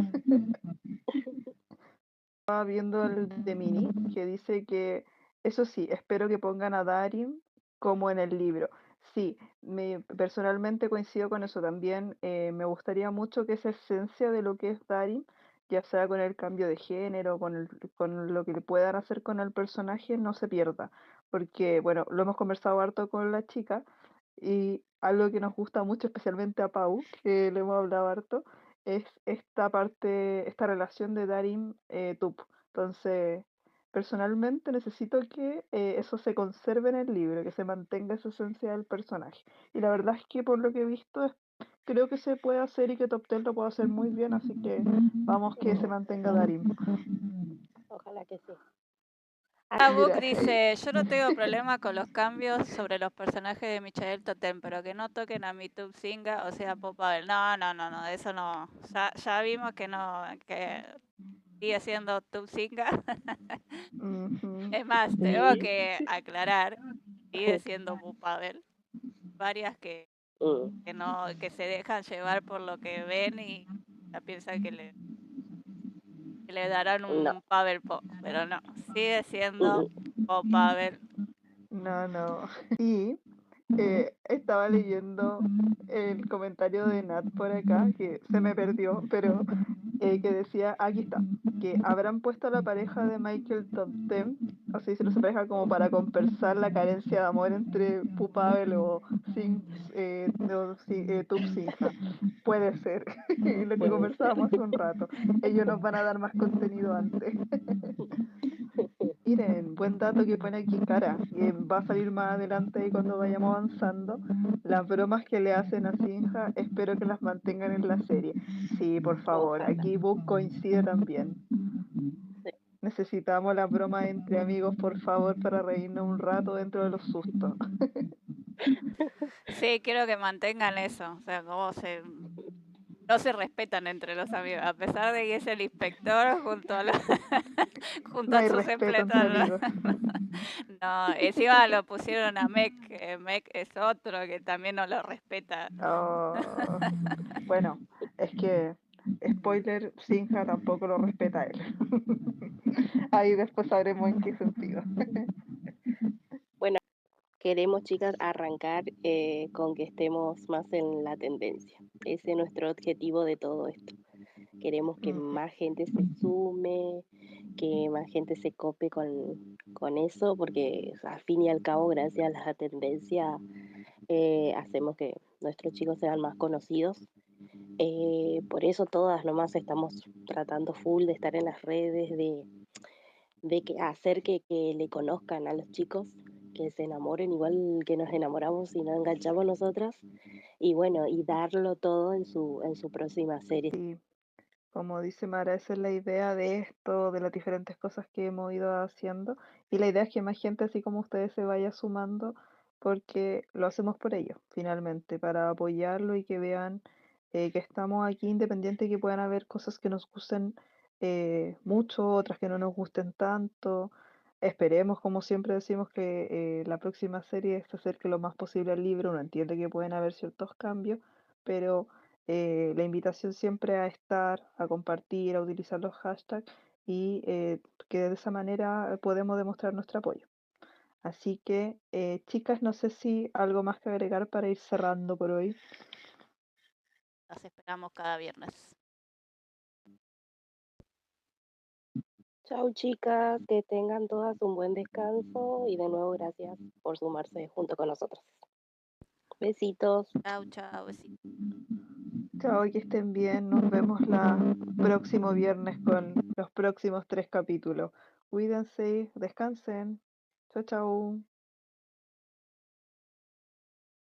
Estaba viendo el de Mini, que dice que, eso sí, espero que pongan a Darin como en el libro. Sí, personalmente coincido con eso también. Me gustaría mucho que esa esencia de lo que es Darin, ya sea con el cambio de género, con lo que le puedan hacer con el personaje, no se pierda. Porque, bueno, lo hemos conversado harto con la chica y algo que nos gusta mucho, especialmente a Pau, que le hemos hablado harto, es esta parte, esta relación de Darin Tup. Entonces, personalmente necesito que eso se conserve en el libro, que se mantenga esa esencia del personaje. Y la verdad es que por lo que he visto, creo que se puede hacer y que Top Ten lo puede hacer muy bien, así que vamos que se mantenga Darin. Ojalá que sí. Book Mira, dice, yo no tengo problema con los cambios sobre los personajes de Michael Totem, pero que no toquen a mi Tub Singa, o sea, Pop Pavel. No, eso no. Ya vimos que no, que sigue siendo Tub Singa. ujú, Es más, tengo que aclarar, sigue siendo Pop Pavel. Varias que no, que se dejan llevar por lo que ven y ya piensan que le darán No. un Pavel Pop, pero no, sigue siendo Pop Pavel. no. Y estaba leyendo el comentario de Nat por acá, que se me perdió, pero que decía, aquí está, que habrán puesto a la pareja de Michael Totem, así se los pareja como para compensar la carencia de amor entre Pupabel o Tup Sinja. Puede ser, lo que conversábamos hace un rato. Ellos nos van a dar más contenido antes. Miren, buen dato que pone aquí Cara, que va a salir más adelante y cuando vayamos avanzando. Las bromas que le hacen a Sinja, espero que las mantengan en la serie. Sí, por favor, Ojalá. aquí Book coincide también. Sí. Necesitamos las bromas entre amigos, por favor, para reírnos un rato dentro de los sustos. Sí, quiero que mantengan eso, o sea, no se respetan entre los amigos, a pesar de que es el inspector junto a junto No a hay sus respeto entre empleados. amigos. No, encima lo pusieron a Meg, que Meg es otro que también no lo respeta. Oh, bueno, es que, spoiler, Sinja tampoco lo respeta a él. Ahí después sabremos en qué sentido. Bueno, queremos, chicas, arrancar con que estemos más en la tendencia. Ese es nuestro objetivo de todo esto. Queremos que Ujú. más gente se sume, que más gente se cope con eso, porque al fin y al cabo, gracias a la tendencia, hacemos que nuestros chicos sean más conocidos. Por eso todas nomás estamos tratando full de estar en las redes, de que hacer que le conozcan a los chicos, que se enamoren igual que nos enamoramos y nos enganchamos nosotras, y bueno, y darlo todo en su próxima serie. Sí, como dice Mara, esa es la idea de esto, de las diferentes cosas que hemos ido haciendo. Y la idea es que más gente así como ustedes se vaya sumando, porque lo hacemos por ellos, finalmente, para apoyarlo y que vean que estamos aquí independiente, que puedan haber cosas que nos gusten mucho, otras que no nos gusten tanto. Esperemos, como siempre decimos, que la próxima serie se acerque lo más posible al libro. Uno entiende que pueden haber ciertos cambios, pero la invitación siempre a estar, a compartir, a utilizar los hashtags y que de esa manera podemos demostrar nuestro apoyo. Así que, chicas, no sé si algo más que agregar para ir cerrando por hoy. Las esperamos cada viernes. Chao, chicas, que tengan todas un buen descanso y de nuevo gracias por sumarse junto con nosotros. Besitos. Chau, besitos. Chao, que estén bien. Nos vemos la próximo viernes con los próximos 3 capítulos. Cuídense, descansen. Chao, chao.